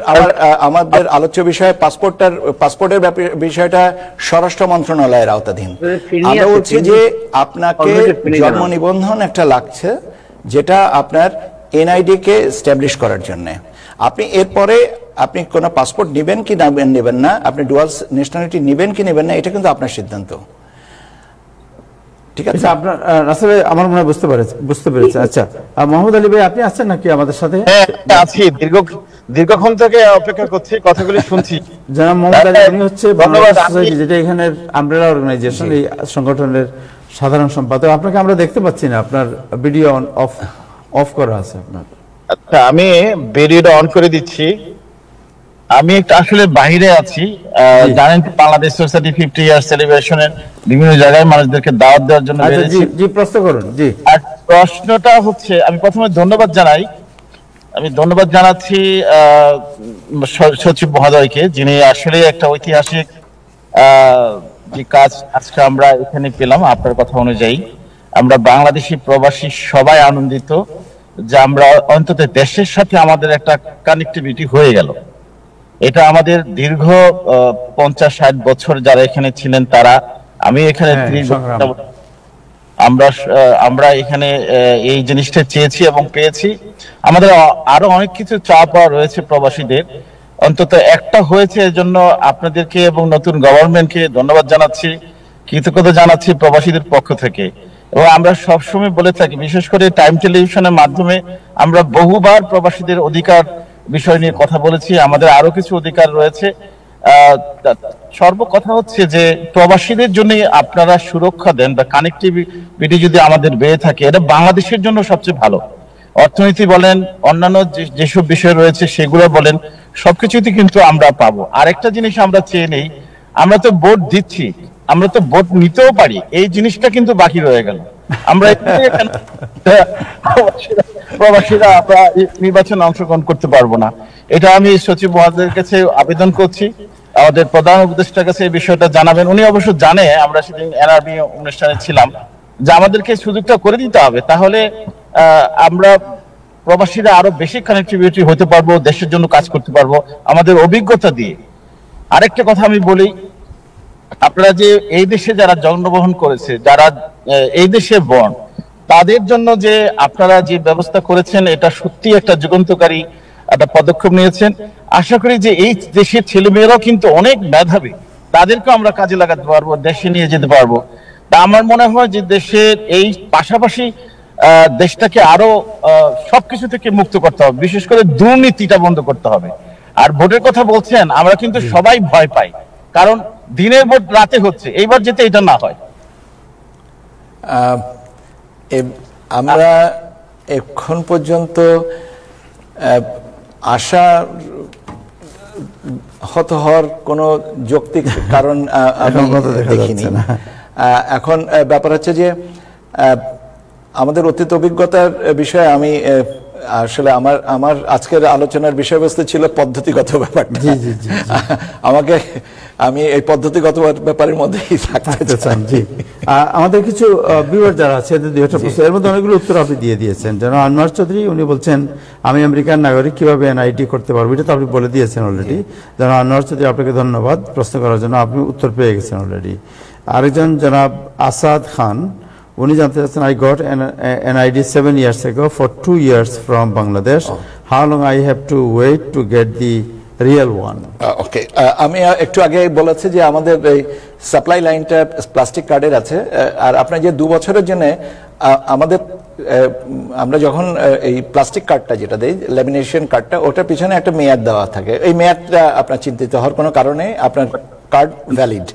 আমাদের আলোচ্য বিষয়, পাসপোর্টের বিষয়টা স্বরাষ্ট্র মন্ত্রণালয়ের আওতাধীন। আমরা বলছি যে আপনাকে জন্ম নিবন্ধন একটা লাগছে, যেটা আপনার এনআইডি কে এস্টাবলিশ করার জন্য। আপনি এরপরে আপনি কোনো পাসপোর্ট নেবেন কি নেবেন না, আপনি ডুয়াল ন্যাশনালিটি নেবেন কি নেবেন না, এটা কিন্তু আপনার সিদ্ধান্ত। ঠিক আছে, আপনার আসলে আমার মনে হয় বুঝতে পেরেছি। আচ্ছা, মোহাম্মদ আলী ভাই, আপনি আছেন নাকি আমাদের সাথে? আছি, দীর্ঘক্ষণ থেকে অপেক্ষা করছি, কথাগুলি শুনছি। জনাব মোহাম্মদ আলী, উনি হচ্ছে বাংলাদেশ সোসাইটি, যেটা এখানে আমব্রেলা অর্গানাইজেশন, এই সংগঠনের সাধারণ সম্পাদক। আপনাকে আমরা দেখতে পাচ্ছি না, আপনার ভিডিও অফ করা আছে আপনার। আচ্ছা, আমি ভিডিওটা অন করে দিচ্ছি। আমি একটু আসলে বাইরে আছি, জানেন তো বাংলাদেশ সোসাইটি 50 ইয়ার সেলিব্রেশনের বিভিন্ন জায়গায় মানুষদেরকে দাওয়াত দেওয়ার জন্য বেরিয়েছি। জি, প্রশ্ন করুন। জি, আর প্রশ্নটা হচ্ছে, আমি প্রথমে ধন্যবাদ জানাচ্ছি সচিব মহোদয়কে, যিনি আসলে একটা ঐতিহাসিক যে কাজ আজকে আমরা এখানে পেলাম। আপনার কথা অনুযায়ী আমরা বাংলাদেশি প্রবাসী সবাই আনন্দিত যে আমরা অন্তত দেশের সাথে আমাদের একটা কানেক্টিভিটি হয়ে গেল। এটা আমাদের দীর্ঘ 50-60 বছর যারা এখানে ছিলেন তারা, আমি এখানে আমরা এখানে এই জিনিসটা চেয়েছি এবং পেয়েছি। আমাদের আরো অনেক কিছু চাওয়া পাওয়া রয়েছে প্রবাসীদের, অন্তত একটা হয়েছে। এজন্য আপনাদেরকে এবং নতুন গভর্নমেন্টকে ধন্যবাদ জানাচ্ছি, কৃতজ্ঞতা জানাচ্ছি প্রবাসীদের পক্ষ থেকে। এবং আমরা সবসময় বলে থাকি, বিশেষ করে টাইম টেলিভিশনের মাধ্যমে আমরা বহুবার প্রবাসীদের অধিকার বিষয় নিয়ে কথা বলেছি। আমাদের আরো কিছু অধিকার রয়েছে। সর্বকথা হচ্ছে যে প্রবাসীদের জন্য আপনারা সুরক্ষা দেন বা কানেক্টিভিটি যদি আমাদের বেড়ে থাকে, এটা বাংলাদেশের জন্য সবচেয়ে ভালো। অর্থনীতি বলেন, অন্যান্য যেসব বিষয় রয়েছে সেগুলো বলেন, সবকিছুতে কিন্তু আমরা পাবো। আরেকটা জিনিস আমরা চেয়ে নেই, আমরা তো ভোট দিচ্ছি, আমরা তো ভোট নিতেও পারি, এই জিনিসটা কিন্তু বাকি রয়ে গেল। আমরা প্রবাসীরা আমরা নির্বাচনে অংশগ্রহণ করতে পারবো না। এটা আমি সচিব মহোদয়ের কাছে আবেদন করছি, আমাদের প্রধান উপদেষ্টার কাছে এই বিষয়টা জানাবেন। উনি অবশ্য জানে, আমরা সেদিন এনআরবি অনুষ্ঠানে ছিলাম, যে আমাদেরকে সুযোগটা করে দিতে হবে, তাহলে আমরা প্রবাসীরা আরো বেশি কানেক্টিভিটি হতে পারবো, দেশের জন্য কাজ করতে পারবো আমাদের অভিজ্ঞতা দিয়ে। আরেকটা কথা আমি বলি, আপনারা যে এই দেশে যারা জন্মগ্রহণ করেছে, যারা এই দেশে বর্ণ, তাদের জন্য যে আপনারা যে ব্যবস্থা করেছেন, এটা সত্যি একটা যুগান্তকারী একটা পদক্ষেপ নিয়েছেন। আশা করি যে এই দেশের ছেলেমেয়েরাও কিন্তু অনেক মেধাবী, তাদেরকে আমরা কাজে লাগাতে পারবো, দেশে নিয়ে যেতে পারবো। তা আমার মনে হয় যে দেশের এই পাশাপাশি দেশটাকে আরো সবকিছু থেকে মুক্ত করতে হবে, বিশেষ করে দুর্নীতিটা বন্ধ করতে হবে। আর ভোটের কথা বলছেন, আমরা কিন্তু সবাই ভয় পাই, কারণ দিনের ভোট রাতে হচ্ছে, এইবার যেতে এটা না হয়। আমরা এখন পর্যন্ত আশা হত হওয়ার কোনো যৌক্তিক কারণ দেখিনি। এখন ব্যাপার হচ্ছে যে আমাদের অতীত অভিজ্ঞতার বিষয়ে আমি আসলে আমার আজকের আলোচনার বিষয়বস্তু ছিল পদ্ধতিগত ব্যাপারটা। আমি এই পদ্ধতিগত ব্যাপারের মধ্যেই থাকতে চাই। আমাদের কিছু ভিউয়ার যারা আছে, এর মধ্যে অনেকগুলো উত্তর আপনি দিয়ে দিয়েছেন। যেন আনোয়ার চৌধুরী, উনি বলছেন আমি আমেরিকান নাগরিক, কিভাবে এনআইডি করতে পারবো, এটা তো আপনি বলে দিয়েছেন অলরেডি। যেন আনোয়ার চৌধুরী, আপনাকে ধন্যবাদ প্রশ্ন করার জন্য, আপনি উত্তর পেয়ে গেছেন অলরেডি। আরেকজন জনাব আসাদ খান, উনি জানতে চাচ্ছেন I got an ID 7 years ago for 2 years from Bangladesh. How long I have to wait to get the real one? ওকে, আমি একটু আগে বলেছি যে আমাদের এই সাপ্লাই লাইনটা প্লাস্টিক কার্ডের আছে, আর আপনার যে 2 বছরের জন্য আমাদের আমরা যখন এই প্লাস্টিক কার্ডটা যেটা দেই, ল্যামিনেশন কার্ডটা, ওটার পিছনে একটা মেয়াদ দেওয়া থাকে। এই মেয়াদটা আপনার চিন্তিত হওয়ার কোনো কারণে, আপনার কার্ড ভ্যালিড,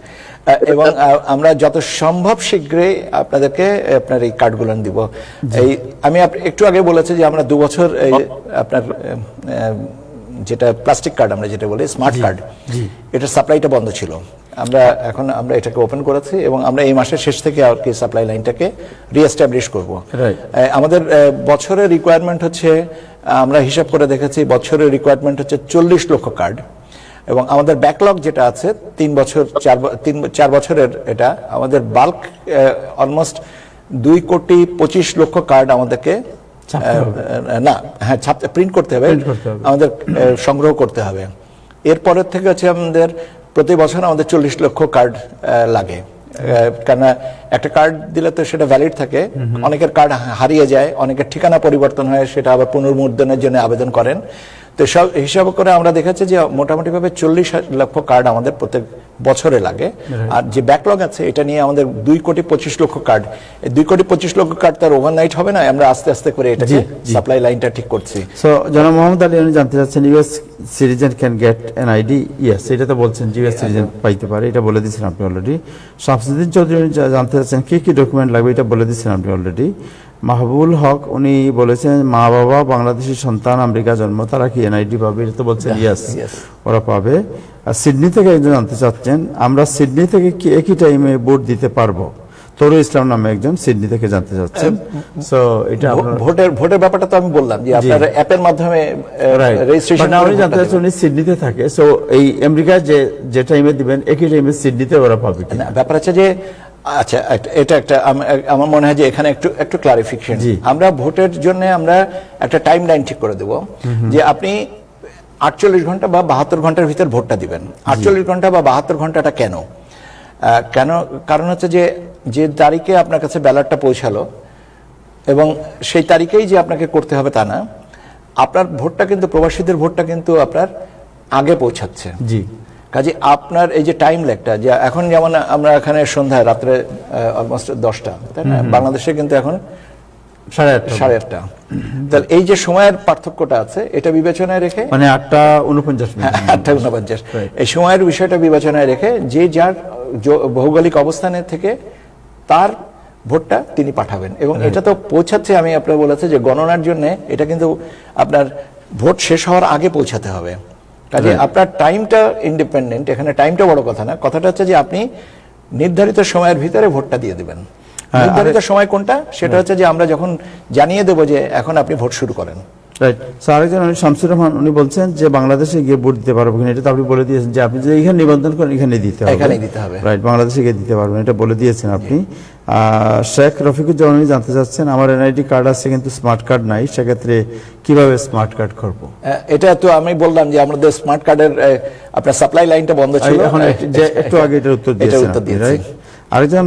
এবং আমরা যত সম্ভব শীঘ্রই আপনাদেরকে আপনার এই কার্ডগুলো দিব। এই আমি একটু আগে বলেছি যে আমরা 2 বছর এই আপনার যেটা প্লাস্টিক কার্ড আমরা যেটা বলি স্মার্ট কার্ড, এটার সাপ্লাইটা বন্ধ ছিল। আমরা এটাকে ওপেন করেছি এবং আমরা এই মাসের শেষ থেকে আর কি সাপ্লাই লাইনটাকে রিএস্টাবলিশ করব। আমাদের বছরের রিকোয়ারমেন্ট হচ্ছে, আমরা হিসাব করে দেখেছি, বছরের রিকোয়ারমেন্ট হচ্ছে 40 লক্ষ কার্ড, এবং আমাদের ব্যাকলগ যেটা আছে 4 বছরের, এটা আমাদের বাল্ক অলমোস্ট 2,25,00,000 কার্ড আমাদেরকে প্রিন্ট করতে হবে, আমাদের সংগ্রহ করতে হবে। এরপরের থেকে হচ্ছে আমাদের প্রতি বছর আমাদের 40 লক্ষ কার্ড লাগে, কেন একটা কার্ড দিলে তো সেটা ভ্যালিড থাকে, অনেকের কার্ড হারিয়ে যায়, অনেকের ঠিকানা পরিবর্তন হয়, সেটা আবার পুনর্মুদ্রণের জন্য আবেদন করেন। তো সব হিসাব করে আমরা দেখেছি যে মোটামুটি ভাবে 40 লক্ষ কার্ড আমাদের প্রত্যেক বছরে লাগে। আর যে ব্যাকলগ আছে এটা নিয়ে আমাদের 2,25,00,000 কার্ড, 2,25,00,000 কার্ড তার ওভারনাইট হবে না, আমরা আস্তে আস্তে করে এটাকে সাপ্লাই লাইনটা ঠিক করছি। সো জনাব মোহাম্মদ আলী, উনি জানতে চাচ্ছেন US citizen can get N ID? Yes, এটা তো বলছেন ইউএস সিটিজেন পাইতে পারে, এটা বলে দিচ্ছেন আপনি অলরেডি। শামসুদ্দিন চৌধুরী জানতে চাচ্ছেন কি কি ডকুমেন্ট লাগবে, এটা বলে দিচ্ছেন আপনি অলরেডি। মাহবুল হক, উনি বলেছেন মা বাবা বাংলাদেশি সন্তান, আমেরিকা জন্ম, তারা কি এনআইডি পাবে? এটা তো বলছেন ইয়েস, ওরা পাবে। আর সিডনি থেকে একজন জানতে চাচ্ছেন আমরা সিডনি থেকে কি একই টাইমে ভোট দিতে পারবো? তরু ইসলাম নামে একজন সিডনি থেকে জানতে চাচ্ছেন। সো এটা ভোটের ব্যাপারটা তো আমি বললাম যে আপনার অ্যাপের মাধ্যমে রেজিস্ট্রেশন, উনি জানতে চাচ্ছেন উনি সিডনিতে থাকে, সো এই আমেরিকা যে টাইমে দিবেন একই টাইমে সিডনিতে ওরা পাবে কিনা? ব্যাপার আছে যে, আচ্ছা এটা একটা আমার মনে হয় যে এখানে একটু ক্লারিফিকেশন। আমরা ভোটের জন্য আমরা একটা টাইম লাইন ঠিক করে দেব যে আপনি 48 ঘন্টা বা 72 ঘন্টার ভিতর ভোটটা দিবেন। 48 ঘন্টা বা 72 ঘন্টাটা কেন? কারণ হচ্ছে যে তারিখে আপনার কাছে ব্যালটটা পৌঁছালো এবং সেই তারিখেই যে আপনাকে করতে হবে তা না, আপনার ভোটটা কিন্তু, প্রবাসীদের ভোটটা কিন্তু আপনার আগে পৌঁছাচ্ছে। কাজে আপনার এই যে টাইম ল্যাগটা, যে এখন যেমন আমরা এখানে সন্ধ্যায় রাত্রে অলমোস্ট 10টা, তাই না? বাংলাদেশে কিন্তু এখন 8:30। তাহলে এই যে সময়ের পার্থক্যটা আছে এটা বিবেচনায় রেখে, মানে 8:49, 8:49, এই সময়ের বিষয়টা বিবেচনায় রেখে যে যার ভৌগোলিক অবস্থানের থেকে তার ভোটটা তিনি পাঠাবেন। এবং এটা তো পৌঁছাচ্ছে, আমি আপনার বলেছি যে গণনার জন্য এটা কিন্তু আপনার ভোট শেষ হওয়ার আগে পৌঁছাতে হবে। কাজে আপনার টাইমটা ইন্ডিপেন্ডেন্ট, এখানে টাইমটা বড় কথা না, কথাটা হচ্ছে যে আপনি নির্ধারিত সময়ের ভিতরে ভোটটা দিয়ে দেবেন। নির্ধারিত সময় কোনটা, সেটা হচ্ছে যে আমরা যখন জানিয়ে দেবো যে এখন আপনি ভোট শুরু করেন। রাইট। স্যার আরেকজন উনি শামসুর রহমান, উনি বলছেন যে বাংলাদেশে গিয়ে ভোট দিতে পারবো কিনা, এটা তো আপনি বলে দিয়েছেন যে আপনি যদি এখানে নিবন্ধন করেন এখানে দিতে হবে, এখানেই দিতে হবে। রাইট, বাংলাদেশে গিয়ে দিতে পারবেন, এটা বলে দিয়েছেন আপনি। শেখ রফিকুজ্জামান উনি জানতে চাচ্ছেন আমার এনআইডি কার্ড আছে কিন্তু স্মার্ট কার্ড নাই, সেক্ষেত্রে কিভাবে স্মার্ট কার্ড করব? এটা তো আমি বললাম যে আমাদের স্মার্ট কার্ডের আপনার সাপ্লাই লাইনটা বন্ধ ছিল, এখন একটু আগে এটার উত্তর দিয়েছেন। আরেকজন,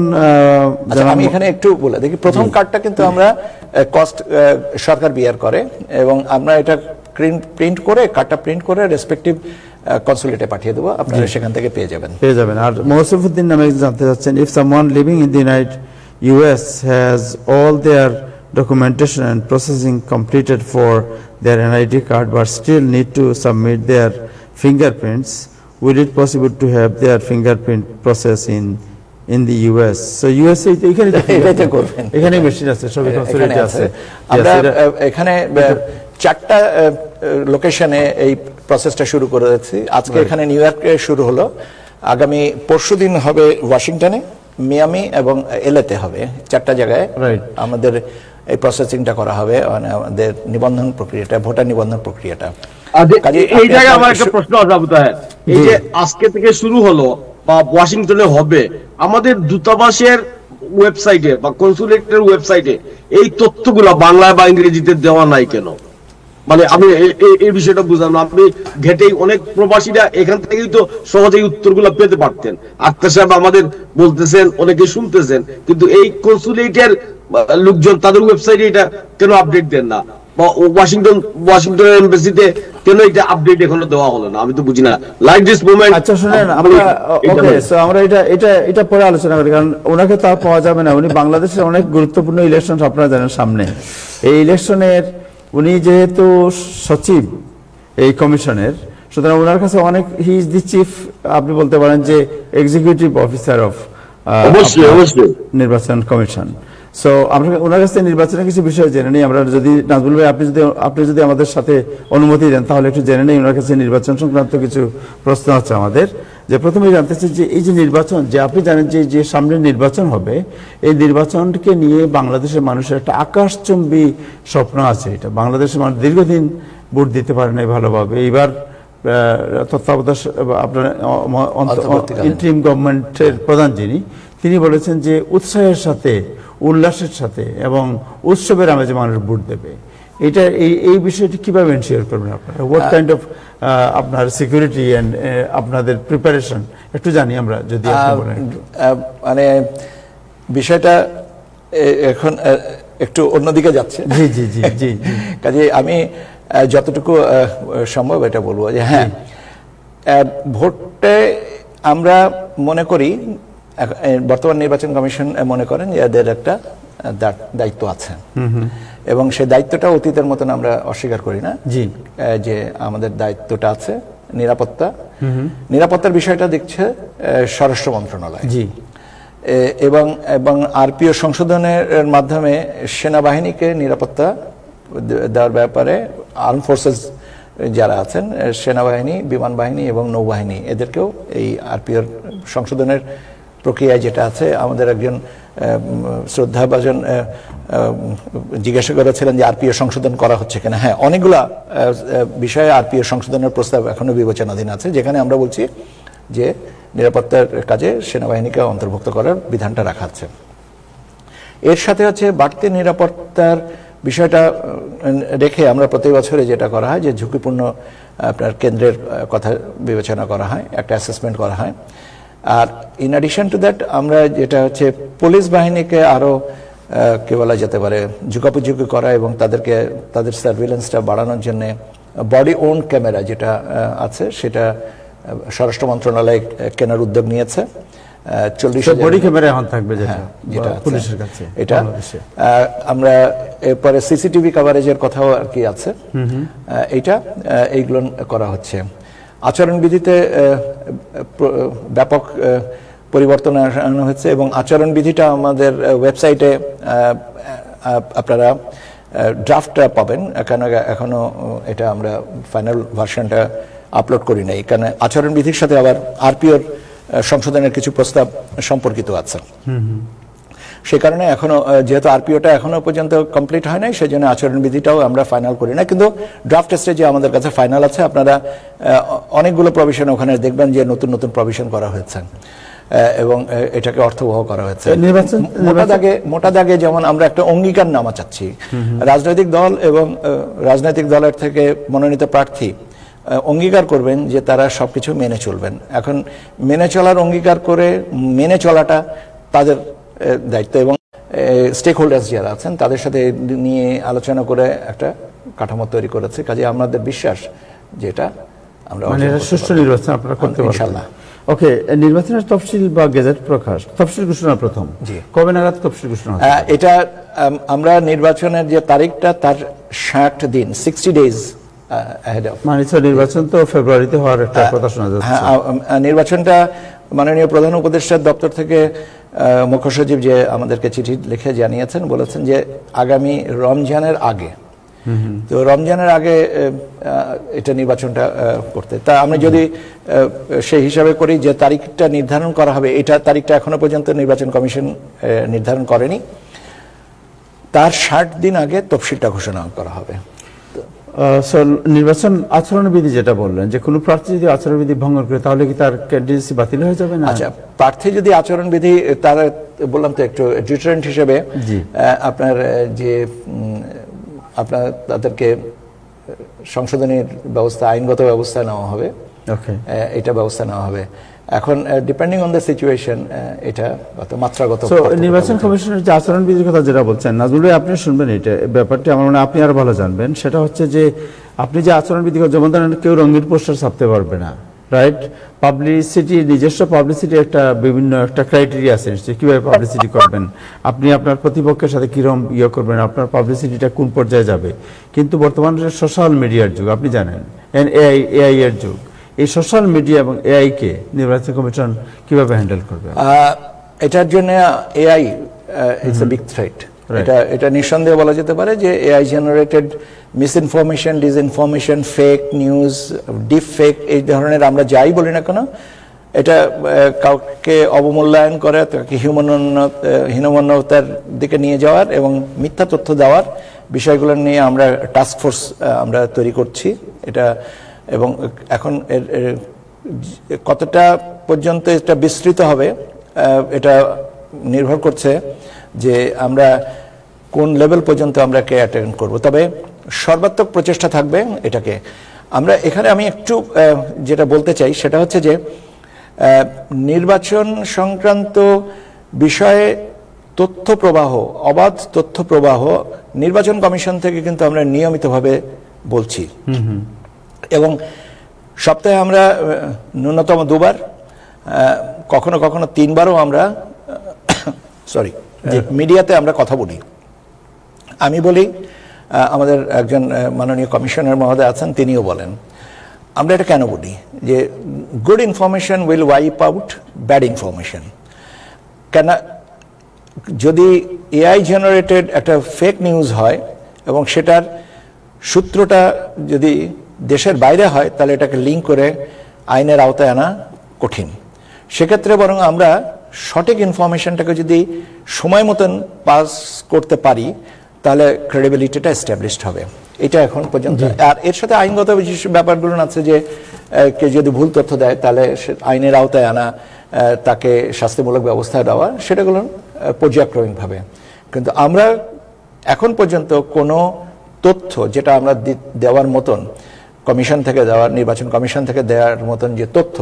আমি এখানে একটু বলে দেখি, প্রথম কার্ডটা কিন্তু আমরা কস্ট সরকার বিয়ার করে এবং আমরা এটা কার্ডটা প্রিন্ট করে রেসপেক্টিভ কনসুলেটে পাঠিয়ে দেবো, আপনারা সেখান থেকে পেয়ে যাবেন। আর মৌসুফুদ্দিন নামে জানতে চাচ্ছেন, if someone living in the United US has all their documentation and processing completed for their NID card but still need to submit their fingerprints, would it possible to have their fingerprint process in the US? So USA এখানে করবেন, এখানে machine আছে, সবই কনসুলেটে আছে। আমরা এখানে 4টা লোকেশনে এই প্রসেসটা শুরু করেছি। আজকে এখানে নিউ ইয়র্কে শুরু হলো, আগামী পরশুদিন হবে ওয়াশিংটনে, মিয়ামি এবং এলএতে হবে। 4টা জায়গায় আমাদের এই প্রসেসিংটা করা হবে, মানে আমাদের নিবন্ধন প্রক্রিয়াটা, ভোটার নিবন্ধন প্রক্রিয়াটা। এই জায়গায় আমার একটা প্রশ্ন আছে আবু তাহের, এই যে আজকে থেকে শুরু হলো বা ওয়াশিংটনে হবে, আমাদের দূতাবাসের ওয়েবসাইটে বা কনসুলেটের ওয়েবসাইটে এই তথ্যগুলো বাংলায় বা ইংরেজিতে দেওয়া নাই কেন? মানে আমি এই বিষয়টা বুঝলাম না। আপনি ঘেটেই অনেক প্রবাসীরা এখান থেকেই তো সহজেই উত্তরগুলো পেতে পারতেন। আক্তার সাহেব আমাদের বলতেছেন, অনেকে শুনতেছেন, কিন্তু এই কনসুলেটের লোকজন তাদের ওয়েবসাইটে এটা কেন আপডেট দেন না, বা ওয়াশিংটন এমবাসিতে কেন এটা আপডেট এখনো দেওয়া হলো না? আমি তো বুঝি না। Like this moment. আচ্ছা শুনেন, আমরা এটা পরে আলোচনা করি, কারণ ওনাকে তো আর পাওয়া যাবে না। উনি বাংলাদেশের অনেক গুরুত্বপূর্ণ ইলেকশন আপনারা জানেন সামনে, এই ইলেকশনের উনি যেহেতু সচিব এই কমিশনের, সুতরাং ওনার কাছে অনেক, হি ইজ দি চিফ, আপনি বলতে পারেন যে এক্সিকিউটিভ অফিসার অফ নির্বাচন কমিশন। সো আমরা ওনার কাছে নির্বাচনের কিছু বিষয় জেনে নিই। আমরা যদি নাজমুল ভাই আপনি যদি আমাদের সাথে অনুমতি দেন তাহলে একটু জেনে নেই ওনার কাছে নির্বাচন সংক্রান্ত কিছু প্রশ্ন আছে আমাদের। যে প্রথমে জানতে চাই যে এই যে নির্বাচন, যে আপনি জানেন যে সামনে নির্বাচন হবে, এই নির্বাচনকে নিয়ে বাংলাদেশের মানুষের একটা আকাশচুম্বী স্বপ্ন আছে। এটা বাংলাদেশের মানুষ দীর্ঘদিন ভোট দিতে পারে নাই ভালোভাবে। এইবার তত্ত্বাবধায়ক আপনার ইন্টারিম গভর্নমেন্টের প্রধান তিনি বলেছেন যে উৎসাহের সাথে, উল্লাসের সাথে এবং উৎসবের আমেজে মানুষ ভোট দেবে। এটা এই বিষয়টি কিভাবে এনশিওর করবেন আপনারা? হোয়াট কাইন্ড অফ আপনার সিকিউরিটি এন্ড আপনাদের প্রিপারেশন একটু জানি আমরা, যদি আপনি বলেন। মানে বিষয়টা এখন একটু অন্যদিকে যাচ্ছে। জি জি জি জি কাজে আমি যতটুকু সম্ভব এটা বলবো যে হ্যাঁ, ভোটে আমরা মনে করি, বর্তমান নির্বাচন কমিশন মনে করেন যে এদের একটা দায়িত্ব আছে এবং সেই দায়িত্বটা অতীতের মতন আমরা অস্বীকার করি না। জি, যে আমাদের দায়িত্বটা আছে নিরাপত্তার বিষয়টা দেখছে স্বরাষ্ট্র মন্ত্রণালয়। জি, এবং আরপিও সংশোধনের মাধ্যমে সেনাবাহিনীকে নিরাপত্তা দেওয়ার ব্যাপারে আর্ম ফোর্সেস যারা আছেন, সেনাবাহিনী, বিমান বাহিনী এবং নৌবাহিনী, এদেরকেও এই আরপিওর সংশোধনের প্রক্রিয়ায় যেটা আছে, আমাদের একজন শ্রদ্ধাভাজন জিজ্ঞাসা করেছিলেন যে আরপিও সংশোধন করা হচ্ছে কিনা। হ্যাঁ, অনেকগুলা বিষয়ে আরপিও সংশোধনের প্রস্তাব এখনো বিবেচনাধীন আছে, যেখানে আমরা বলছি যে নিরাপত্তার কাজে সেনাবাহিনীকে অন্তর্ভুক্ত করার বিধানটা রাখা আছে। এর সাথে হচ্ছে বাড়তি নিরাপত্তার বিষয়টা রেখে আমরা প্রতি বছরে যেটা করা হয় যে ঝুঁকিপূর্ণ আপনার কেন্দ্রের কথা বিবেচনা করা হয়, একটা অ্যাসেসমেন্ট করা হয়। আর ইন অ্যাডিশন টু দ্যাট আমরা যেটা হচ্ছে পুলিশ বাহিনীকে আরও কি বলা যেতে পারে ঝুঁকাপুঝুঁকি করা এবং তাদের সার্ভিলেন্সটা বাড়ানোর জন্য বডি ওন ক্যামেরা যেটা আছে সেটা স্বরাষ্ট্র মন্ত্রণালয় কেনার উদ্যোগ নিয়েছে। 40,000 বডি ক্যামেরা এখন থাকবে যেটা আছে, পুলিশের কাছে এটা আমরা এরপরে সিসিটিভি কভারেজের কথাও আর কি আছে, এইগুলো করা হচ্ছে। আচরণবিধিতে ব্যাপক পরিবর্তন আনা হয়েছে এবং আচরণবিধিটা আমাদের ওয়েবসাইটে আপনারা ড্রাফটটা পাবেন, এখনো এটা আমরা ফাইনাল ভার্সনটা আপলোড করি নাই, কারণ আচরণবিধির সাথে আবার আরপিওর সংশোধনের কিছু প্রস্তাব সম্পর্কিত আছে। সেই কারণে এখনো যেহেতু আরপিওটা এখনো পর্যন্ত কমপ্লিট হয় নাই, সেই জন্য আচরণবিধিটাও আমরা ফাইনাল করি না, কিন্তু ড্রাফট স্টেজে আমাদের কাছে ফাইনাল আছে। আপনারা অনেকগুলো প্রভিশন ওখানে দেখবেন যে নতুন নতুন প্রভিশন করা হয়েছে এবং এটাকে অর্থবহ করা হয়েছে। মোটা দাগে যেমন আমরা একটা অঙ্গীকার নামা চাচ্ছি, রাজনৈতিক দল এবং রাজনৈতিক দলের থেকে মনোনীত প্রার্থী অঙ্গীকার করবেন যে তারা সবকিছু মেনে চলবেন। এখন মেনে চলার অঙ্গীকার করে মেনে চলাটা তাদের দায়িত্ব এবং স্টেক হোল্ডার্স যারা আছেন তাদের সাথে নিয়ে আলোচনা করে একটা কাঠামো তৈরি করেছে। কাজে আমাদের বিশ্বাস যেটা আমরা সুষ্ঠু নির্বাচন আপনারা করতে পারবেন ইনশাআল্লাহ। ওকে, নির্বাচনের তফসিল বা গেজেট প্রকাশ, তফসিল ঘোষণা প্রথম কবে নাগাদ তফসিল ঘোষণা হবে? এটা আমরা নির্বাচনের যে তারিখটা তার 60 দিন 60 ডেজ মানে নির্বাচন তো ফেব্রুয়ারিতে হওয়ার একটা কথা শোনা যাচ্ছে। নির্বাচনটা মাননীয় প্রধান উপদেষ্টার দপ্তর থেকে মুখ্য সচিব যে আমাদেরকে চিঠি লিখে জানিয়েছেন, বলেছেন যে আগামী রমজানের আগে, তো রমজানের আগে এটা নির্বাচনটা করতে। তা আমরা যদি সেই হিসাবে করি যে তারিখটা নির্ধারণ করা হবে, এটা তারিখটা এখনো পর্যন্ত নির্বাচন কমিশন নির্ধারণ করেনি, তার 60 দিন আগে তফসিলটা ঘোষণা করা হবে। নির্বাচন আচরণবিধি যেটা বললেন যে কোনো প্রার্থী যদি আচরণবিধি ভঙ্গ করে তাহলে কি তার ক্যান্ডিডেসি বাতিল হয়ে যাবে না? আচ্ছা, প্রার্থী যদি আচরণবিধি, তারা বললাম তো একটু ডিটারেন্ট হিসেবে আপনার যে আপনার তাদেরকে সংশোধনের ব্যবস্থা, আইনগত ব্যবস্থা নেওয়া হবে, এটা ব্যবস্থা নেওয়া হবে। এখন ডিপেন্ডিং অন দ্য সিচুয়েশন এটা মাত্রাগত। নির্বাচন কমিশনের যে আচরণবিধির কথা যেটা বলছেন নাজমুল ভাই, আপনি শুনবেন এটা ব্যাপারটি, আমার মনে হয় আপনি আরো ভালো জানবেন। সেটা হচ্ছে যে আপনি যে আচরণবিধি, যেমন ধরেন কেউ রঙিন পোস্টার ছাপতে পারবে না, রাইট? পাবলিসিটি, নিজস্ব পাবলিসিটি একটা বিভিন্ন একটা ক্রাইটেরিয়া আছে, কিভাবে পাবলিসিটি করবেন আপনি, আপনার প্রতিপক্ষের সাথে কিরকম করবেন, আপনার পাবলিসিটিটা কোন পর্যায়ে যাবে। কিন্তু বর্তমানে সোশ্যাল মিডিয়ার যুগ, আপনি জানেন, এআই এর যুগ। এই সোশ্যাল মিডিয়া এবং এআই কে নির্বাচন কমিশন কিভাবে হ্যান্ডেল করবে? এটার জন্য AI it's a big threat. এটা নিঃসন্দেহে বলা যেতে পারে যে AI generated misinformation, disinformation, fake news, deep fake, এই ধরনের আমরা যাই বলি না কেন, এটা কাউকে অবমূল্যায়ন করে, তাকে হীনমন্যতার দিকে নিয়ে যাওয়ার এবং মিথ্যা তথ্য দেওয়ার বিষয়গুলো নিয়ে আমরা টাস্ক ফোর্স আমরা তৈরি করছি। এটা এবং এখন কতটা পর্যন্ত এটা বিস্তৃত হবে এটা নির্ভর করছে যে আমরা কোন লেভেল পর্যন্ত আমরা কে অ্যাটেন্ড করব। তবে সর্বাত্মক প্রচেষ্টা থাকবে এটাকে। আমরা এখানে আমি একটু যেটা বলতে চাই সেটা হচ্ছে যে নির্বাচন সংক্রান্ত বিষয়ে তথ্য প্রবাহ, অবাধ তথ্য প্রবাহ নির্বাচন কমিশন থেকে কিন্তু আমরা নিয়মিতভাবে বলছি এবং সপ্তাহে আমরা ন্যূনতম 2 বার, কখনো কখনো 3 বারও আমরা মিডিয়াতে আমরা কথা বলি। আমি বলি, আমাদের একজন মাননীয় কমিশনার মহোদয় আছেন, তিনিও বলেন। আমরা এটা কেন বলি যে good information will wipe out bad information. কেন, যদি এআই জেনারেটেড একটা ফেক নিউজ হয় এবং সেটার সূত্রটা যদি দেশের বাইরে হয়, তাহলে এটাকে লিঙ্ক করে আইনের আওতায় আনা কঠিন। সেক্ষেত্রে বরং আমরা সঠিক ইনফরমেশনটাকে যদি সময় মতন পাস করতে পারি, তাহলে ক্রেডিবিলিটিটা এস্টাবলিশড হবে। এটা এখন পর্যন্ত। আর এর সাথে আইনগত ব্যাপারগুলো আছে যে কেউ যদি ভুল তথ্য দেয় তাহলে আইনের আওতায় আনা, তাকে শাস্তিমূলক ব্যবস্থা দেওয়া, সেটাগুলো পর্যায়ক্রমিকভাবে। কিন্তু আমরা এখন পর্যন্ত কোনো তথ্য যেটা আমরা দেওয়ার মতন কমিশন থেকে দেওয়া, নির্বাচন কমিশন থেকে দেওয়ার মতন যে তথ্য,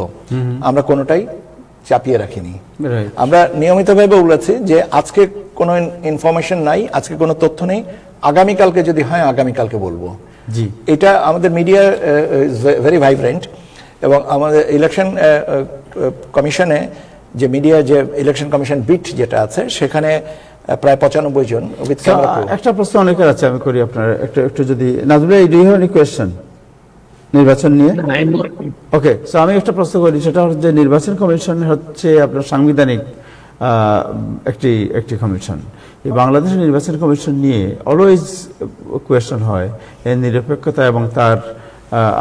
আমরা কোনোটাই চাপিয়ে রাখিনি। আমরা নিয়মিতভাবে বলেছি যে আজকে কোনো ইনফরমেশন নাই, আজকে কোনো তথ্য নেই, আগামীকালকে যদি হয় আগামীকালকে বলবো। এটা আমাদের মিডিয়া ইজ ভেরি ভাইব্রেন্ট এবং আমাদের ইলেকশন কমিশনে যে মিডিয়া যে ইলেকশন কমিশন বিট যেটা আছে সেখানে প্রায় 95 জন। একটা প্রশ্ন অনেকের আছে, আমি করি আপনার একটু যদি নাজমুল ভাই, do you have any question নির্বাচন নিয়ে? ওকে, সো আমি একটা প্রশ্ন করি, সেটা হচ্ছে যে নির্বাচন কমিশন হচ্ছে আপনার সাংবিধানিক একটি কমিশন। এই বাংলাদেশের নির্বাচন কমিশন নিয়ে অলওয়েজ কোয়েশ্চন হয় এর নিরপেক্ষতা এবং তার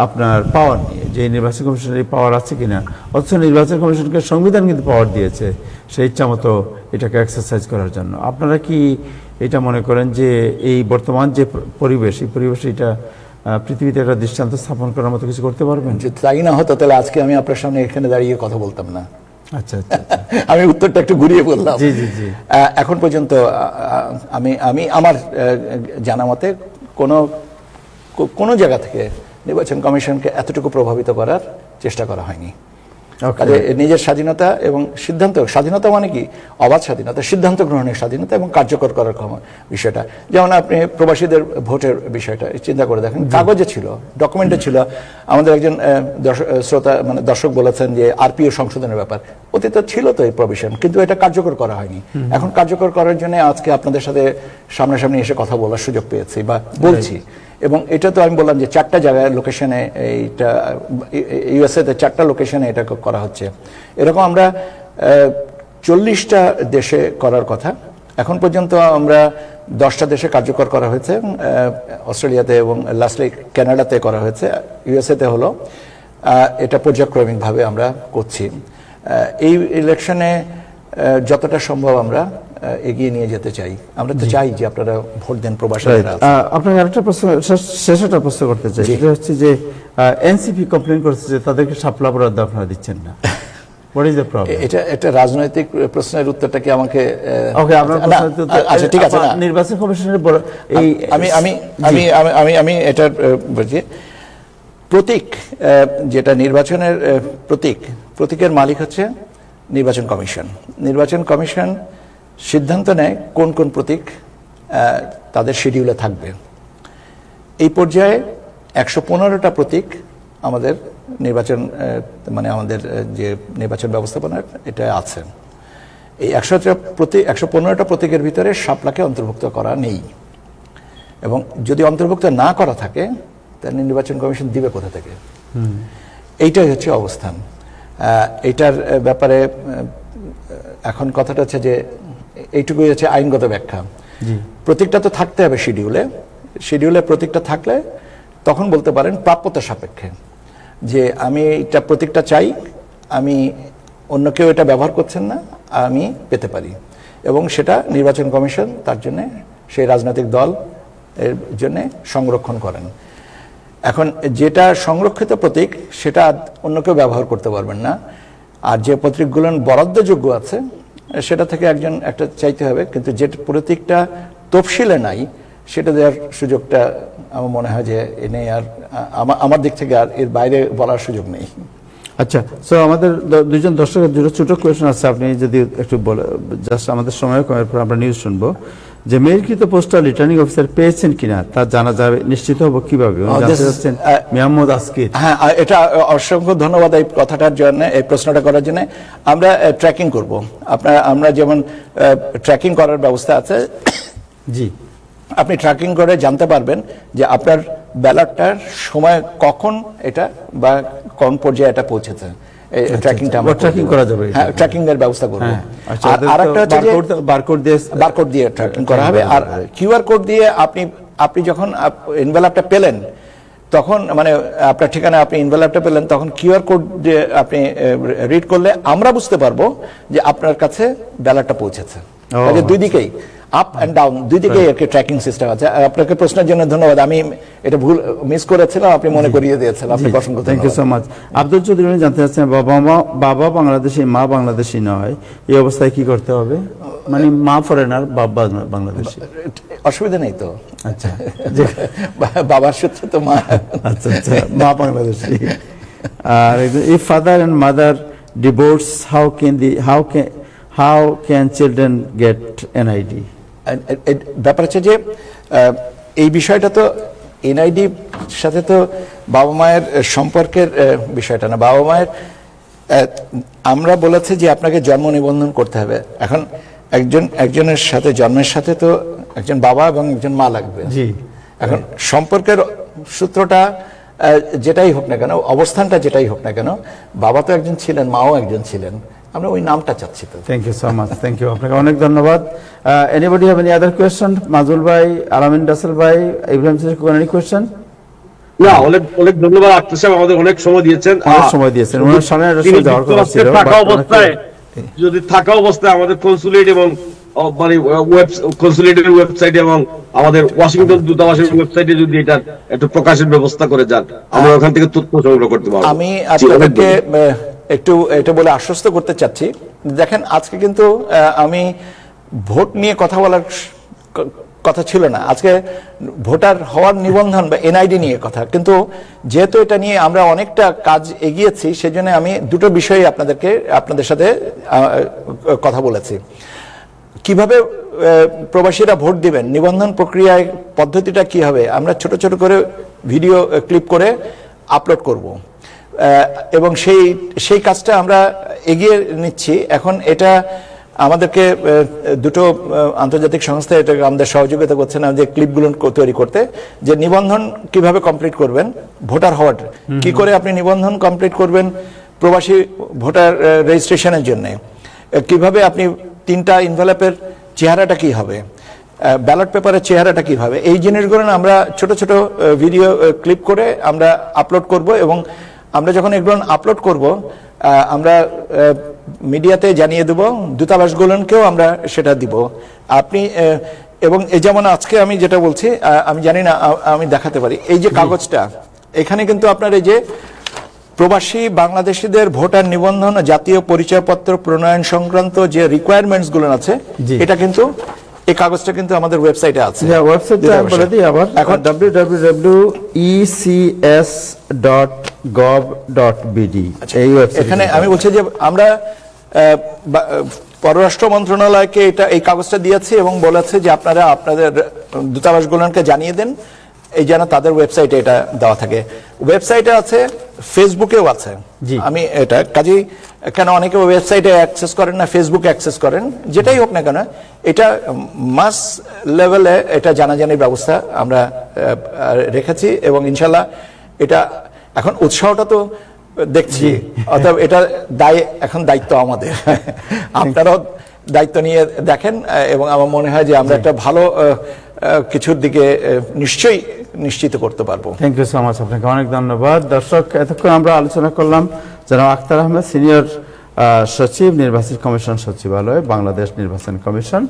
আপনার পাওয়ার নিয়ে, যে নির্বাচন কমিশনের এই পাওয়ার আছে কিনা। অথচ নির্বাচন কমিশনকে সংবিধান কিন্তু পাওয়ার দিয়েছে সেই ইচ্ছা মতো এটাকে এক্সারসাইজ করার জন্য। আপনারা কি এটা মনে করেন যে এই বর্তমান যে পরিবেশ, এই পরিবেশে এটা পৃথিবীতে একটা দৃষ্টান্ত স্থাপন করার মতো কিছু করতে পারবেন? যে তাই না হতো তাহলে আজকে আমি আপনার সামনে এখানে দাঁড়িয়ে কথা বলতাম না। আচ্ছা আচ্ছা, আমি উত্তরটা একটু ঘুরিয়ে বললাম। জি জি জি। এখন পর্যন্ত আমি আমার জানা মতে কোনো জায়গা থেকে নির্বাচন কমিশনকে এতটুকু প্রভাবিত করার চেষ্টা করা হয়নি। নিজের স্বাধীনতা এবং স্বাধীনতা মানে কি? অবাধ স্বাধীনতা, সিদ্ধান্ত গ্রহণের স্বাধীনতা এবং কার্যকর করার বিষয়টা। যেমন আপনি প্রবাসীদের ভোটের বিষয়টা চিন্তা করে দেখেন, কাগজে ছিল, ডকুমেন্টে ছিল। আমাদের একজন শ্রোতা মানে দর্শক বলেছেন যে আরপিও সংশোধনের ব্যাপার, অতীতে ছিল তো এই প্রভিশন, কিন্তু এটা কার্যকর করা হয়নি। এখন কার্যকর করার জন্য আজকে আপনাদের সাথে সামনাসামনি এসে কথা বলার সুযোগ পেয়েছি বা বলছি। এবং এটা তো আমি বললাম যে 4টা জায়গায় লোকেশনে, এইটা ইউএসএতে 4টা লোকেশনে এটা করা হচ্ছে। এরকম আমরা 40টা দেশে করার কথা। এখন পর্যন্ত আমরা 10টা দেশে কার্যকর করা হয়েছে, অস্ট্রেলিয়াতে এবং লাস্টলি কানাডাতে করা হয়েছে, ইউএসএতে হলো। এটা পর্যায়ক্রমিকভাবে আমরা করছি। এই ইলেকশনে যতটা সম্ভব আমরা এগিয়ে নিয়ে যেতে চাই। আমরা তো চাই যে আপনারা ভোট দেন প্রবাসীরা। আপনাকে আরেকটা প্রশ্ন, শেষ একটা প্রশ্ন করতে চাই, সেটা হচ্ছে যে এনসিপি কমপ্লেন করছে যে তাদেরকে শাপলা বরাদ্দ আপনারা দিচ্ছেন না। What is the problem? এটা একটা রাজনৈতিক প্রশ্নের উত্তরটা কি আমাকে? ওকে, আপনার আচ্ছা ঠিক আছে। নির্বাচন কমিশনের এই আমি এটা বলছি, প্রতীক যেটা নির্বাচনের প্রতীকের মালিক হচ্ছে নির্বাচন কমিশন। নির্বাচন কমিশন সিদ্ধান্ত নেয় কোন কোন প্রতীক তাদের শিডিউলে থাকবে। এই পর্যায়ে 115টা প্রতীক আমাদের নির্বাচন মানে আমাদের যে নির্বাচন ব্যবস্থাপনার এটা আছে। এই 115টা প্রতীকের ভিতরে শাপলাকে অন্তর্ভুক্ত করা নেই, এবং যদি অন্তর্ভুক্ত না করা থাকে তাহলে নির্বাচন কমিশন দিবে কোথা থেকে? এইটাই হচ্ছে অবস্থান। এইটার ব্যাপারে এখন কথাটা হচ্ছে যে এইটুকুই হচ্ছে আইনগত ব্যাখ্যা। প্রতীকটা তো থাকতে হবে শিডিউলে প্রতীকটা থাকলে তখন বলতে পারেন প্রাপ্যতা সাপেক্ষে যে আমি এটা প্রতীকটা চাই, আমি অন্য কেউ এটা ব্যবহার করছেন না, আমি পেতে পারি। এবং সেটা নির্বাচন কমিশন তার জন্য সেই রাজনৈতিক দল এর জন্য সংরক্ষণ করেন। এখন যেটা সংরক্ষিত প্রতীক সেটা অন্য কেউ ব্যবহার করতে পারবেন না। আর যে প্রতীকগুলো বরাদ্দযোগ্য আছে সেটা থেকে একজন একটা চাইতে হবে, কিন্তু যে প্রতীকটা তফসিলে নাই সেটা দেওয়ার সুযোগটা আমার মনে হয় যে এনে আর আমার দিক থেকে আর এর বাইরে বলার সুযোগ নেই। আচ্ছা, সো আমাদের দুজন দর্শকের দুটো ছোট কোয়েশন আছে, আপনি যদি একটু বলে, জাস্ট আমাদের সময় কমের পর আমরা নিউজ শুনবো। যে মেয়রকৃত পোস্টাল রিটার্নিং অফিসার পেয়েছেন কিনা তা জানা যাবে, নিশ্চিত হবো কিভাবে? মোহাম্মদ আসকির। হ্যাঁ, এটা অসংখ্য ধন্যবাদ এই কথাটার জন্য, এই প্রশ্নটা করার জন্য। আমরা ট্র্যাকিং করব। আমরা যেমন ট্র্যাকিং করার ব্যবস্থা আছে, জি, আপনি ট্র্যাকিং করে জানতে পারবেন যে আপনার ব্যালটটার সময় কখন এটা বা কোন পর্যায়ে এটা পৌঁছেছে। ট্র্যাকিংটা আমরা ট্র্যাকিং করা যাবে। হ্যাঁ, ট্র্যাকিং এর ব্যবস্থা করব। আর আরেকটা হচ্ছে বারকোড দিয়ে ট্র্যাকিং করা হবে। আর কিউআর কোড দিয়ে আপনি যখন এনভেলপটা পেলেন তখন মানে আপনার ঠিকানা আপনি এনভেলপটা পেলেন তখন কিউআর কোড দিয়ে আপনি রিড করলে আমরা বুঝতে পারবো যে আপনার কাছে ব্যালটটা পৌঁছেছে। দুই দিকেই আপ এন্ড ডাউন দুই দিকে একটা ট্র্যাকিং সিস্টেম আছে। আপনাকে প্রশ্নের জন্য ধন্যবাদ, আমি এটা ভুল মিস করেছিলাম, আপনি মনে করিয়ে দিয়েছেন, আপনাকে অসংখ্য thank you so much. Abdul Chowdhury জানতে চাচ্ছেন, বাবা বাংলাদেশি মা বাংলাদেশি নয়, এই অবস্থায় কি করতে হবে? মানে মা ফরেনার, বাবা বাংলাদেশি, অসুবিধা নেই তো? আচ্ছা, বাবার সূত্রে তো মা। আচ্ছা আচ্ছা, মা বাংলাদেশি। আর if father and mother divorce, how can children get NID? ব্যাপার হচ্ছে যে এই বিষয়টা তো এনআইডি সাথে তো বাবা মায়ের সম্পর্কের বিষয়টা না, বাবা মায়ের আমরা বলেছি যে আপনাকে জন্ম নিবন্ধন করতে হবে। এখন একজনের সাথে জন্মের সাথে তো একজন বাবা এবং একজন মা লাগবে। জি, এখন সম্পর্কের সূত্রটা যেটাই হোক না কেন, অবস্থানটা যেটাই হোক না কেন, বাবা তো একজন ছিলেন, মাও একজন ছিলেন, আমরা ওই নামটা চাচ্ছি। তো thank you so much, thank you, আপনাকে অনেক ধন্যবাদ। Anybody have any other question? Majul ভাই, আলামিন রাসেল ভাই, ইব্রাহিম এনি কোয়েশ্চেন? না, অনেক অনেক ধন্যবাদ আক্তার সাহেব, আমাদের অনেক সময় দিয়েছেন। অনেক সময় দিয়েছেন, ওনার সামনে যাওয়ার কথা ছিল। যদি থাকা অবস্থায় আমাদের কনসুলেট এবং মানে কনসুলেটের ওয়েবসাইটে এবং আমাদের ওয়াশিংটন দূতাবাসের ওয়েবসাইটে যদি এটা একটু প্রকাশের ব্যবস্থা করে যান, আমরা ওখান থেকে তথ্য সংগ্রহ করতে পারবো। আমি আপনাদেরকে একটু এটা বলে আশ্বস্ত করতে চাচ্ছি, দেখেন আজকে কিন্তু আমি ভোট নিয়ে কথা বলার কথা ছিল না, আজকে ভোটার হওয়ার নিবন্ধন বা এনআইডি নিয়ে কথা। কিন্তু যেহেতু এটা নিয়ে আমরা অনেকটা কাজ এগিয়েছি, সেজন্য আমি দুটো বিষয়ে আপনাদের সাথে কথা বলেছি। কিভাবে প্রবাসীরা ভোট দিবেন, নিবন্ধন প্রক্রিয়ায় পদ্ধতিটা কি হবে, আমরা ছোট ছোট করে ভিডিও ক্লিপ করে আপলোড করব এবং সেই কাজটা আমরা এগিয়ে নিচ্ছি। এখন এটা আমাদেরকে দুটো আন্তর্জাতিক সংস্থা এটা আমাদের সহযোগিতা করছে না, যে ক্লিপগুলো তৈরি করতে, যে নিবন্ধন কিভাবে কমপ্লিট করবেন, ভোটার হওয়ার কি করে আপনি নিবন্ধন কমপ্লিট করবেন প্রবাসী ভোটার রেজিস্ট্রেশনের জন্য, কিভাবে আপনি 3টা ইনভেলপের চেহারাটা কি হবে, ব্যালট পেপারের চেহারাটা কি হবে, এই জিনিসগুলো আমরা ছোট ছোট ভিডিও ক্লিপ করে আমরা আপলোড করব। এবং আমরা যখন এগুলো আপলোড করব আমরা মিডিয়াতে জানিয়ে দেব, দূতাবাসগুলোকেও আমরা সেটা দিব। আপনি এবং এই যেমন আজকে আমি যেটা বলছি, আমি জানি না আমি দেখাতে পারি, এই যে কাগজটা, এখানে কিন্তু আপনার এই যে প্রবাসী বাংলাদেশিদের ভোটার নিবন্ধন ও জাতীয় পরিচয়পত্র প্রণয়ন সংক্রান্ত যে রিকোয়ারমেন্টস গুলো আছে, এটা কিন্তু এই কাগজটা কিন্তু আমাদের ওয়েবসাইটে আছে। ওয়েবসাইটটা আমি বলে দিই আবার, এখন www.ecs.gov.bd এই ওয়েবসাইট। এখানে আমি বলছি যে আমরা পররাষ্ট্র মন্ত্রণালয়কে এই কাগজটা দিয়েছি এবং বলেছে যে আপনারা আপনাদের দূতাবাসগুলোকে জানিয়ে দেন, এই যেন তাদের ওয়েবসাইটে এটা দেওয়া থাকে। ওয়েবসাইটে আছে, ফেসবুকেও আছে। আমি এটা কাজেই কেন অনেকে ওয়েবসাইটে অ্যাক্সেস করেন না, ফেসবুকে অ্যাক্সেস করেন, যেটাই হোক না কেন এটা মাস লেভেলে এটা জানাজানির ব্যবস্থা আমরা রেখেছি এবং ইনশাল্লাহ এটা এখন উৎসাহটা তো দেখছি, অতএব এটা এখন দায়িত্ব আমাদের, আপনারাও দায়িত্ব নিয়ে দেখেন এবং আমার মনে হয় যে আমরা একটা ভালো কিছুর দিকে নিশ্চয়ই নিশ্চিত করতে পারবো। থ্যাংক ইউ সো মাচ, আপনাকে অনেক ধন্যবাদ। দর্শক, এতক্ষণ আমরা আলোচনা করলাম জনাব আখতার আহমেদ, সিনিয়র সচিব, নির্বাচন কমিশন সচিবালয়, বাংলাদেশ নির্বাচন কমিশন।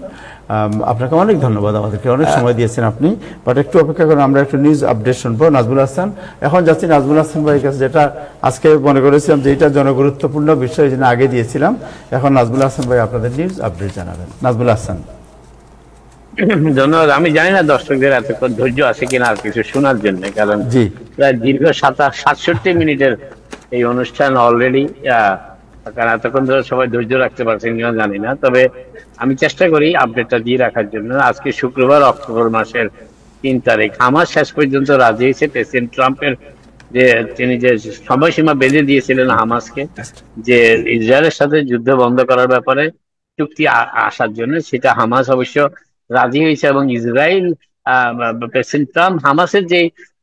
আপনাকে অনেক ধন্যবাদ, আমাদেরকে অনেক সময় দিয়েছেন আপনি। বাট একটু অপেক্ষা করে আমরা একটু নিউজ আপডেট শুনবো। নাজমুল হাসান, এখন যাচ্ছি নাজমুল হাসান ভাইয়ের কাছে, যেটা আজকে মনে করেছিলাম যে এটা জনগুরুত্বপূর্ণ বিষয়, যেটা আগে দিয়েছিলাম। এখন নাজমুল হাসান ভাই আপনাদের নিউজ আপডেট জানাবেন। নাজমুল হাসান। ধন্যবাদ। আমি জানি না দর্শকদের এতক্ষণ ধৈর্য আছে কিনা আর কিছু শোনার জন্য, কারণ প্রায় দীর্ঘ 67 মিনিটের এই অনুষ্ঠান অলরেডি, কারণ এতক্ষণ ধরে সবাই ধৈর্য রাখতে পারছেন কিনা জানি না, তবে আমি চেষ্টা করি আপডেটটা দিয়ে রাখার জন্য। আজকে শুক্রবার, অক্টোবর মাসের 3 তারিখ। হামাস শেষ পর্যন্ত রাজি হয়েছে প্রেসিডেন্ট ট্রাম্পের তিনি যে সময়সীমা বেঁধে দিয়েছিলেন হামাসকে, যে ইসরায়েলের সাথে যুদ্ধ বন্ধ করার ব্যাপারে চুক্তি আসার জন্য, সেটা হামাস অবশ্য রাজি হয়েছে। এবং ইসরায়েল প্রেসিডেন্ট ট্রাম্প হামাসের যে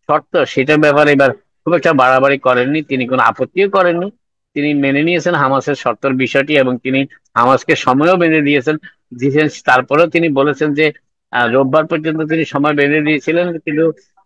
শর্ত সেটার ব্যাপারে এবার খুব একটা বাড়াবাড়ি করেননি, তিনি কোনো আপত্তিও করেননি, তিনি মেনে নিয়েছেন হামাসের শর্তের বিষয়টি এবং তিনি হামাসকে সময়ও বেঁধে দিয়েছেন। তারপরেও তিনি বলেছেন যে রোববার পর্যন্ত তিনি সময় বেঁধে দিয়েছিলেন, কিন্তু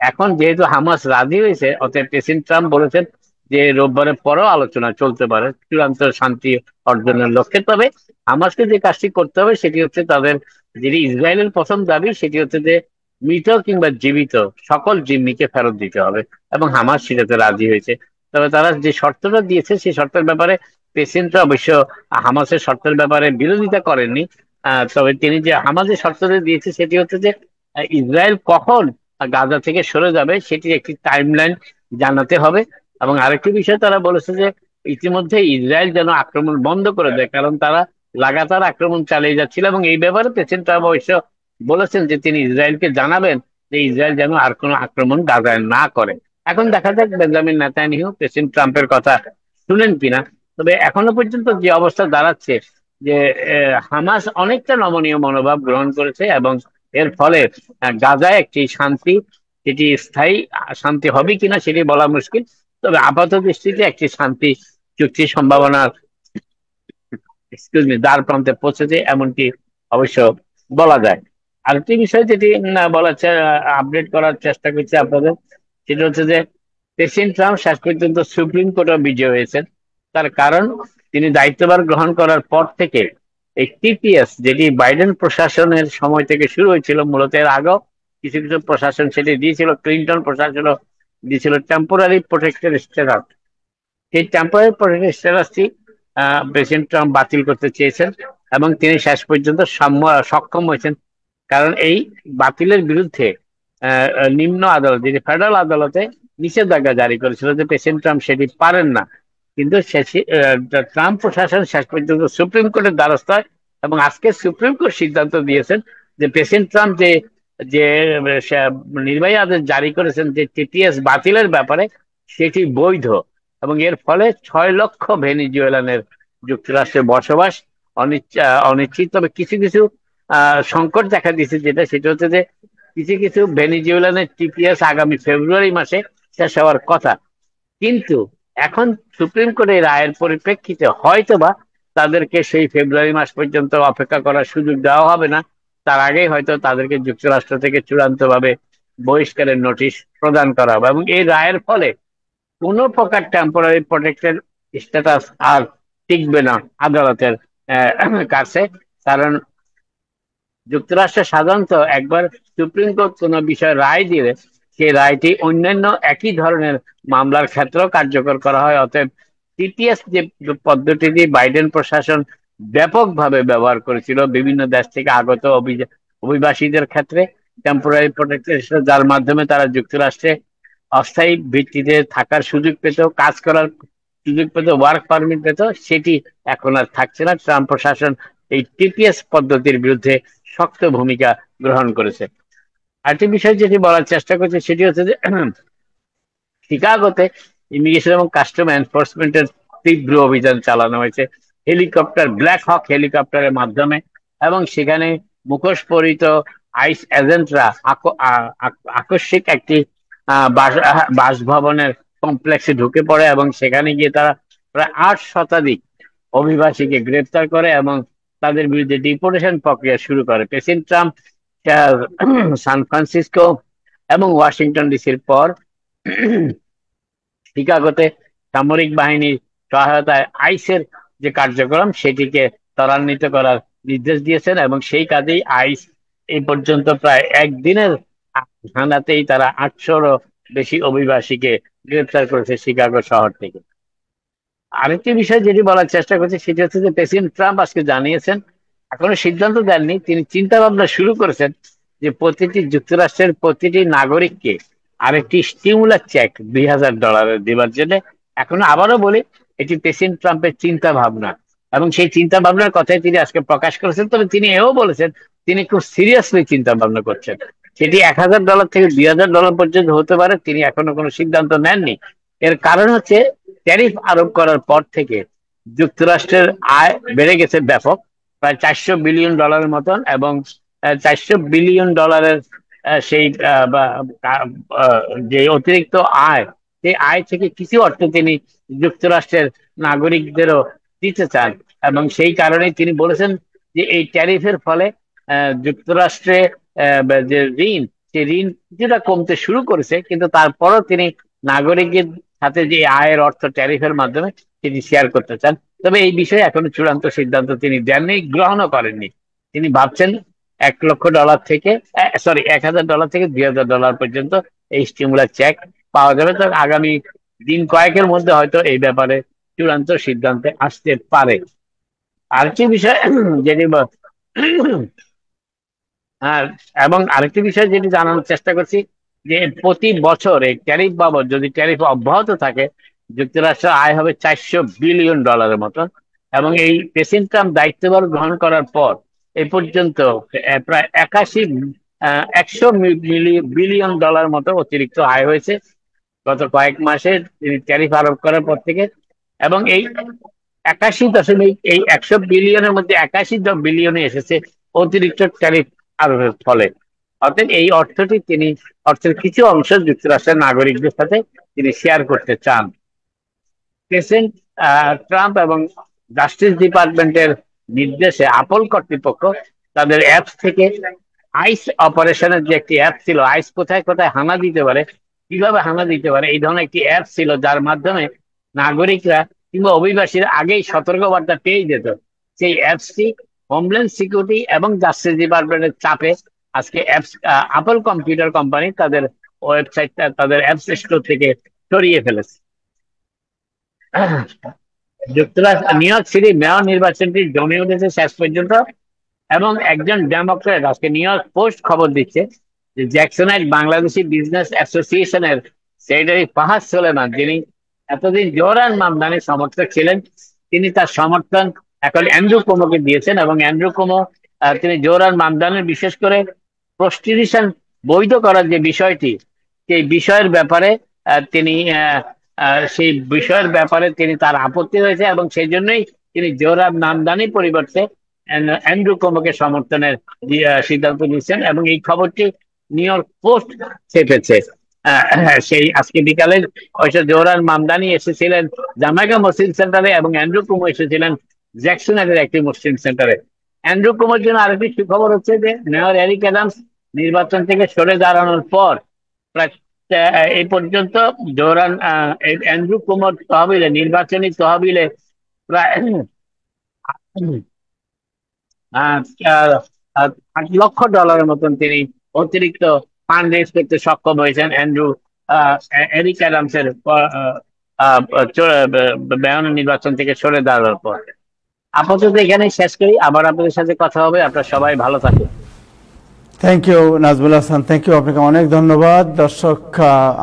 এখন যেহেতু হামাস রাজি হয়েছে, অতএব প্রেসিডেন্ট ট্রাম্প বলেছেন যে রোববারের পরেও আলোচনা চলতে পারে চূড়ান্ত শান্তি অর্জনের লক্ষ্যে। তবে হামাসকে যে কাজটি করতে হবে সেটি হচ্ছে তাদের যেটি ইসরায়েলের প্রথম দাবি, সেটি হচ্ছে যে মৃত কিংবা জীবিত সকল জিম্মিকে ফেরত দিতে হবে, এবং হামাস সেটাতে রাজি হয়েছে। তবে তারা যে শর্তটা দিয়েছে সেই শর্তের ব্যাপারে প্রেসিডেন্টরা অবশ্য হামাসের শর্তের ব্যাপারে বিরোধিতা করেননি। তবে তিনি যে হামাসের শর্তটা দিয়েছে সেটি হচ্ছে যে ইসরায়েল কখন গাজা থেকে সরে যাবে সেটির একটি টাইমলাইন জানাতে হবে। এবং আরেকটি বিষয় তারা বলেছে যে ইতিমধ্যে ইসরায়েল যেন আক্রমণ বন্ধ করে দেয়, কারণ তারা লাগাতার আক্রমণ চালিয়ে যাচ্ছিল। এবং এই ব্যাপারে প্রেসিডেন্ট ট্রাম্প অবশ্য বলেছেন যে তিনি ইসরায়েলকে জানাবেন যে ইসরায়েল যেন আর কোনো আক্রমণ গাজায় না করে। এখন দেখা যাক বেঞ্জামিন নেতানিয়াহু প্রেসিডেন্ট ট্রাম্পের কথা শুনেন কিনা। তবে এখনো পর্যন্ত যে অবস্থা দাঁড়াচ্ছে যে হামাস অনেকটা নমনীয় মনোভাব গ্রহণ করেছে এবং এর ফলে গাজায় একটি শান্তি, সেটি স্থায়ী শান্তি হবে কিনা সেটি বলা মুশকিল, তবে আপাত দৃষ্টিতে একটি শান্তি চুক্তির সম্ভাবনা দ্বার প্রান্তে পৌঁছেছে এমনটি অবশ্য বলা যায়। আরেকটি বিষয় যেটি বলার আপডেট করার চেষ্টা করছি আপনাদের, সেটা হচ্ছে যে প্রেসিডেন্ট ট্রাম্প শেষ পর্যন্ত সুপ্রিম কোর্টে বিজয়ী হয়েছেন। তার কারণ তিনি দায়িত্বভার গ্রহণ করার পর থেকে এই টিপিএস, যেটি বাইডেন প্রশাসনের সময় থেকে শুরু হয়েছিল, মূলত এর আগেও কিছু কিছু প্রশাসন সেটি দিয়েছিল, ক্লিন্টন প্রশাসনও দিয়েছিল টেম্পোরারি প্রোটেক্টেড স্ট্যাটাস। সেই টেম্পোরারি প্রোটেক্টেড স্ট্যাটাসটি প্রেসিডেন্ট ট্রাম্প বাতিল করতে চেয়েছেন এবং তিনি শেষ পর্যন্ত সক্ষম হয়েছেন। কারণ এই বাতিলের বিরুদ্ধে নিম্ন আদালত, যেটি ফেডারেল আদালতে নিষেধাজ্ঞা জারি করেছিল যে প্রেসিডেন্ট ট্রাম্প সেটি পারেন না, কিন্তু ট্রাম্প প্রশাসন শেষ পর্যন্ত সুপ্রিম কোর্টের দ্বারস্থ হয় এবং আজকে সুপ্রিম কোর্ট সিদ্ধান্ত দিয়েছেন যে প্রেসিডেন্ট ট্রাম্প যে যে নির্বাহী আদেশ জারি করেছেন যে টিপিএস বাতিলের ব্যাপারে, সেটি বৈধ এবং এর ফলে 6 লক্ষ ভেনিজুয়েলানের যুক্তরাষ্ট্রে বসবাস অনিশ্চিত। তবে কিছু কিছু সংকট দেখা দিয়েছে, সেটা হচ্ছে যে কিছু কিছু ভেনিজুয়েলানের টিপিএস আগামী ফেব্রুয়ারি মাসে শেষ হওয়ার কথা, কিন্তু এখন সুপ্রিম কোর্টের রায়ের পরিপ্রেক্ষিতে হয়তোবা তাদেরকে সেই ফেব্রুয়ারি মাস পর্যন্ত অপেক্ষা করার সুযোগ দেওয়া হবে না, তার আগেই হয়তো তাদেরকে যুক্তরাষ্ট্র থেকে চূড়ান্তভাবে বহিষ্কারের নোটিশ প্রদান করা হবে এবং এই রায়ের ফলে কোনো প্রকার টেম্পোরারি প্রোটেক্টেড স্ট্যাটাস আর টিকবে না আদালতের কাছে। কারণ যুক্তরাষ্ট্রে সাধারণত একবার সুপ্রিম কোর্ট কোনো বিষয়ে রায় দিলে সেই রায়টি অন্যান্য একই ধরনের মামলার ক্ষেত্রেও কার্যকর করা হয়। অতএব টিপিএস যে পদ্ধতিটি বাইডেন প্রশাসন ব্যাপকভাবে ব্যবহার করেছিল বিভিন্ন দেশ থেকে আগত অভিবাসীদের ক্ষেত্রে, টেম্পোরারি প্রোটেক্টেড, যার মাধ্যমে তারা যুক্তরাষ্ট্রে অস্থায়ী ভিত্তিতে থাকার সুযোগ পেত, কাজ করার সুযোগ পেত, ওয়ার্ক পারমিট পেত, সেটি এখন আর থাকছে না। ট্রাম্প প্রশাসন এই টিপিএস পদ্ধতির বিরুদ্ধে শক্ত ভূমিকা গ্রহণ করেছে। আরেকটি বিষয় যেটি বলার চেষ্টা করছে সেটি হচ্ছে যে শিকাগোতে ইমিগ্রেশন এবং কাস্টম এনফোর্সমেন্টের তীব্র অভিযান চালানো হয়েছে হেলিকপ্টার, ব্ল্যাক হক হেলিকপ্টারের মাধ্যমে, এবং সেখানে মুখোশ পরিহিত আইস এজেন্টরা আকস্মিক একটি বাসভবনের কমপ্লেক্সে ঢুকে পড়ে এবং সেখানে গিয়ে তারা প্রায় 8 শতাধিক অভিবাসীকে গ্রেপ্তার করে এবং তাদের বিরুদ্ধে ডিপোর্টেশন প্রক্রিয়া শুরু করে। প্রেসিডেন্ট ট্রাম্প সান ফ্রান্সিসকো এবং ওয়াশিংটন ডিসির পর শিকাগোতে সামরিক বাহিনীর সহায়তায় আইসের যে কার্যক্রম সেটিকে ত্বরান্বিত করার নির্দেশ দিয়েছেন এবং সেই কাজেই আইস এই পর্যন্ত প্রায় একদিনের হানাতেই তারা 800-রও বেশি অভিবাসীকে গ্রেপ্তার করেছে শিকাগো শহর থেকে। আরেকটি বিষয় যেটি বলার চেষ্টা করছে সেটি হচ্ছে যে প্রেসিডেন্ট ট্রাম্প আজকে জানিয়েছেন, এখনো সিদ্ধান্ত দেননি, তিনি চিন্তা ভাবনা শুরু করেছেন যে যুক্তরাষ্ট্রের প্রতিটি নাগরিককে আরেকটি স্টিমুলার চেক $2000 দেওয়ার জন্য। এখনো আবারও বলি, এটি প্রেসিডেন্ট ট্রাম্পের চিন্তা ভাবনা এবং সেই চিন্তা ভাবনার কথাই তিনি আজকে প্রকাশ করেছেন। তবে তিনি এও বলেছেন তিনি খুব সিরিয়াসলি চিন্তা ভাবনা করছেন, সেটি $1000 থেকে $2000 পর্যন্ত হতে পারে, তিনি এখনো কোনো সিদ্ধান্ত নেননি। এর কারণ হচ্ছে ট্যারিফ আরোপ করার পর থেকে যুক্তরাষ্ট্রের আয় বেড়ে গেছে ব্যাপক, প্রায় $400 বিলিয়ন মতন, এবং $400 বিলিয়ন সেই যে অতিরিক্ত আয়, সেই আয় থেকে কিছু অর্থ তিনি যুক্তরাষ্ট্রের নাগরিকদেরও দিতে চান এবং সেই কারণে তিনি বলেছেন যে এই ট্যারিফের ফলে যুক্তরাষ্ট্রে যে ঋণ, সেই ঋণ কিছুটা কমতে শুরু করেছে, কিন্তু তারপরও তিনি নাগরিকদের সাথে যে আয়ের অর্থ ট্যারিফের মাধ্যমে তিনি শেয়ার করতে চান। তবে এই বিষয়ে এখনো চূড়ান্ত সিদ্ধান্ত তিনি দেননি, গ্রহণও করেননি। তিনি ভাবছেন $1,00,000 থেকে $1000 থেকে $2000 পর্যন্ত এই স্টিমুলার চেক পাওয়া যাবে। তো আগামী দিন কয়েকের মধ্যে হয়তো এই ব্যাপারে চূড়ান্ত সিদ্ধান্তে আসতে পারে। আরেকটি বিষয় যেটি এবং আরেকটি বিষয় যেটি জানানোর চেষ্টা করছি যে প্রতি বছর এই ট্যারিফ বাবদ, যদি ট্যারিফ অব্যাহত থাকে, যুক্তরাষ্ট্রের আয় হবে $400 বিলিয়ন মতন এবং এই প্রেসিডেন্ট ট্রাম্প দায়িত্বভার গ্রহণ করার পর এ পর্যন্ত প্রায় 100 বিলিয়ন মতো অতিরিক্ত আয় হয়েছে। গত কয়েক মাসে তিনি ট্যারিফ আরোপ করার পর থেকে, এবং এই 100 বিলিয়নের মধ্যে 81 বিলিয়নে এসেছে অতিরিক্ত ট্যারিফ আরোপের ফলে। অর্থাৎ এই অর্থের কিছু অংশ যুক্তরাষ্ট্রের নাগরিকদের সাথে তিনি শেয়ার করতে চান। প্রেসিডেন্ট ট্রাম্প এবং জাস্টিস ডিপার্টমেন্টের নির্দেশে আপল কর্তৃপক্ষ তাদের অ্যাপস থেকে আইস অপারেশনের যে একটি অ্যাপ ছিল, আইস কোথায় কোথায় হানা দিতে পারে, কিভাবে হানা দিতে পারে, এই ধরনের একটি অ্যাপ ছিল যার মাধ্যমে নাগরিকরা কিংবা অভিবাসীরা আগেই সতর্কবার্তা পেয়ে যেত। সেই অ্যাপসটি হোমল্যান্ড সিকিউরিটি এবং জাস্টিস ডিপার্টমেন্টের চাপে আজকে আপল কম্পিউটার কোম্পানি তাদের ওয়েবসাইটটা, তাদের অ্যাপস স্টোর থেকে সরিয়ে ফেলেছে। যুক্তরাষ্ট্র নিউ ইয়র্ক সিটি মেয়র নির্বাচনটি জমে উঠেছে শেষ পর্যন্ত, এবং একজন ডেমোক্রেট, আজকে নিউ ইয়র্ক পোস্ট খবর দিচ্ছে যে জ্যাকসনাইট বাংলাদেশি বিজনেস অ্যাসোসিয়েশনের সেক্রেটারি ফাহাদ সুলেমান, যিনি এতদিন জোহরান মামদানির সমর্থক ছিলেন, তিনি তার সমর্থন এখন অ্যান্ড্রু কুমোকে দিয়েছেন। এবং অ্যান্ড্রু কুমো তিনি জোহরান মামদানির বিশেষ করে প্রস্টিটিউশন বৈধ করার যে বিষয়টি, সেই বিষয়ের ব্যাপারে তিনি তার আপত্তি হয়েছে, এবং সেই জন্যই তিনি জোহরান মামদানির পরিবর্তে অ্যান্ড্রু কুমোকে সমর্থনের সিদ্ধান্ত নিয়েছেন। এবং এই খবরটি নিউ ইয়র্ক পোস্ট ছেপেছে। সেই আজকে বিকালে জোহরান মামদানি এসেছিলেন জামাইকা মুসলিম সেন্টারে, এবং অ্যান্ড্রু কুমো এসেছিলেন জ্যাকসনের একটি মুসলিম সেন্টারে। অ্যান্ড্রু কুমোর জন্য আরেকটি সুখবর হচ্ছে যে মেয়র এরিক অ্যাডামস নির্বাচন থেকে সরে দাঁড়ানোর পর প্রায় এই পর্যন্ত অ্যান্ড্রু কুমোর তহবিলে, নির্বাচনী তহবিলে প্রায় $8 লক্ষ মতন তিনি অতিরিক্ত ফান্ড রেজ করতে সক্ষম হয়েছেন এরিক অ্যাডামসের মেয়র নির্বাচন থেকে সরে দাঁড়ানোর পর। আপাতত এখানে শেষ করি, আবার আপনাদের সাথে কথা হবে। আপনারা সবাই ভালো থাকুন। Thank you Najmul Hasan, thank you, আপনাকে অনেক ধন্যবাদ। দর্শক,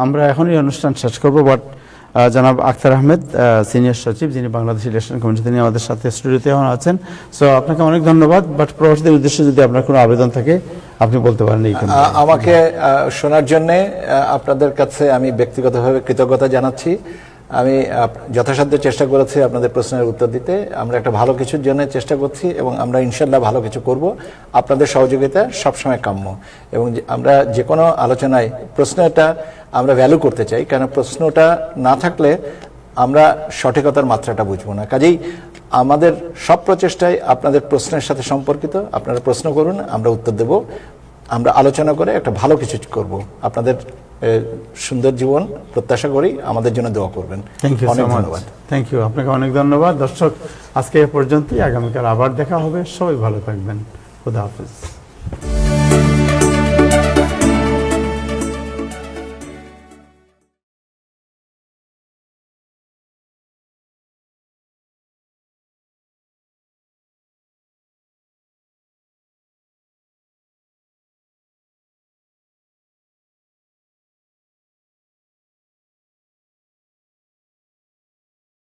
আমরা এখনই অনুষ্ঠান শেষ করবো, বাট জনাব আখতার আহমেদ, সিনিয়র সচিব, যিনি বাংলাদেশ ইলেকশন কমিশন, তিনি আমাদের সাথে স্টুডিওতে এখন আছেন। সো আপনাকে অনেক ধন্যবাদ। বাট প্রবাসীদের উদ্দেশ্যে যদি আপনার কোনো আবেদন থাকে আপনি বলতে পারেন। আমাকে শোনার জন্য আপনাদের কাছে আমি ব্যক্তিগতভাবে কৃতজ্ঞতা জানাচ্ছি। আমি যথাসাধ্য চেষ্টা করেছি আপনাদের প্রশ্নের উত্তর দিতে। আমরা একটা ভালো কিছুর জন্য চেষ্টা করছি, এবং আমরা ইনশাল্লাহ ভালো কিছু করব। আপনাদের সহযোগিতা সবসময় কাম্য, এবং আমরা যে কোনো আলোচনায় প্রশ্নটা আমরা ভ্যালু করতে চাই, কারণ প্রশ্নটা না থাকলে আমরা সঠিকতার মাত্রাটা বুঝবো না। কাজেই আমাদের সব প্রচেষ্টাই আপনাদের প্রশ্নের সাথে সম্পর্কিত। আপনারা প্রশ্ন করুন, আমরা উত্তর দেব। আমরা আলোচনা করে একটা ভালো কিছু করব। আপনাদের সুন্দর জীবন প্রত্যাশা করি, আমাদের জন্য দোয়া করবেন। অনেক ধন্যবাদ। থ্যাংক ইউ, আপনাকে অনেক ধন্যবাদ। দর্শক, আজকে এ পর্যন্তই। আগামীকাল আবার দেখা হবে। সবাই ভালো থাকবেন। খুদা হাফেজ।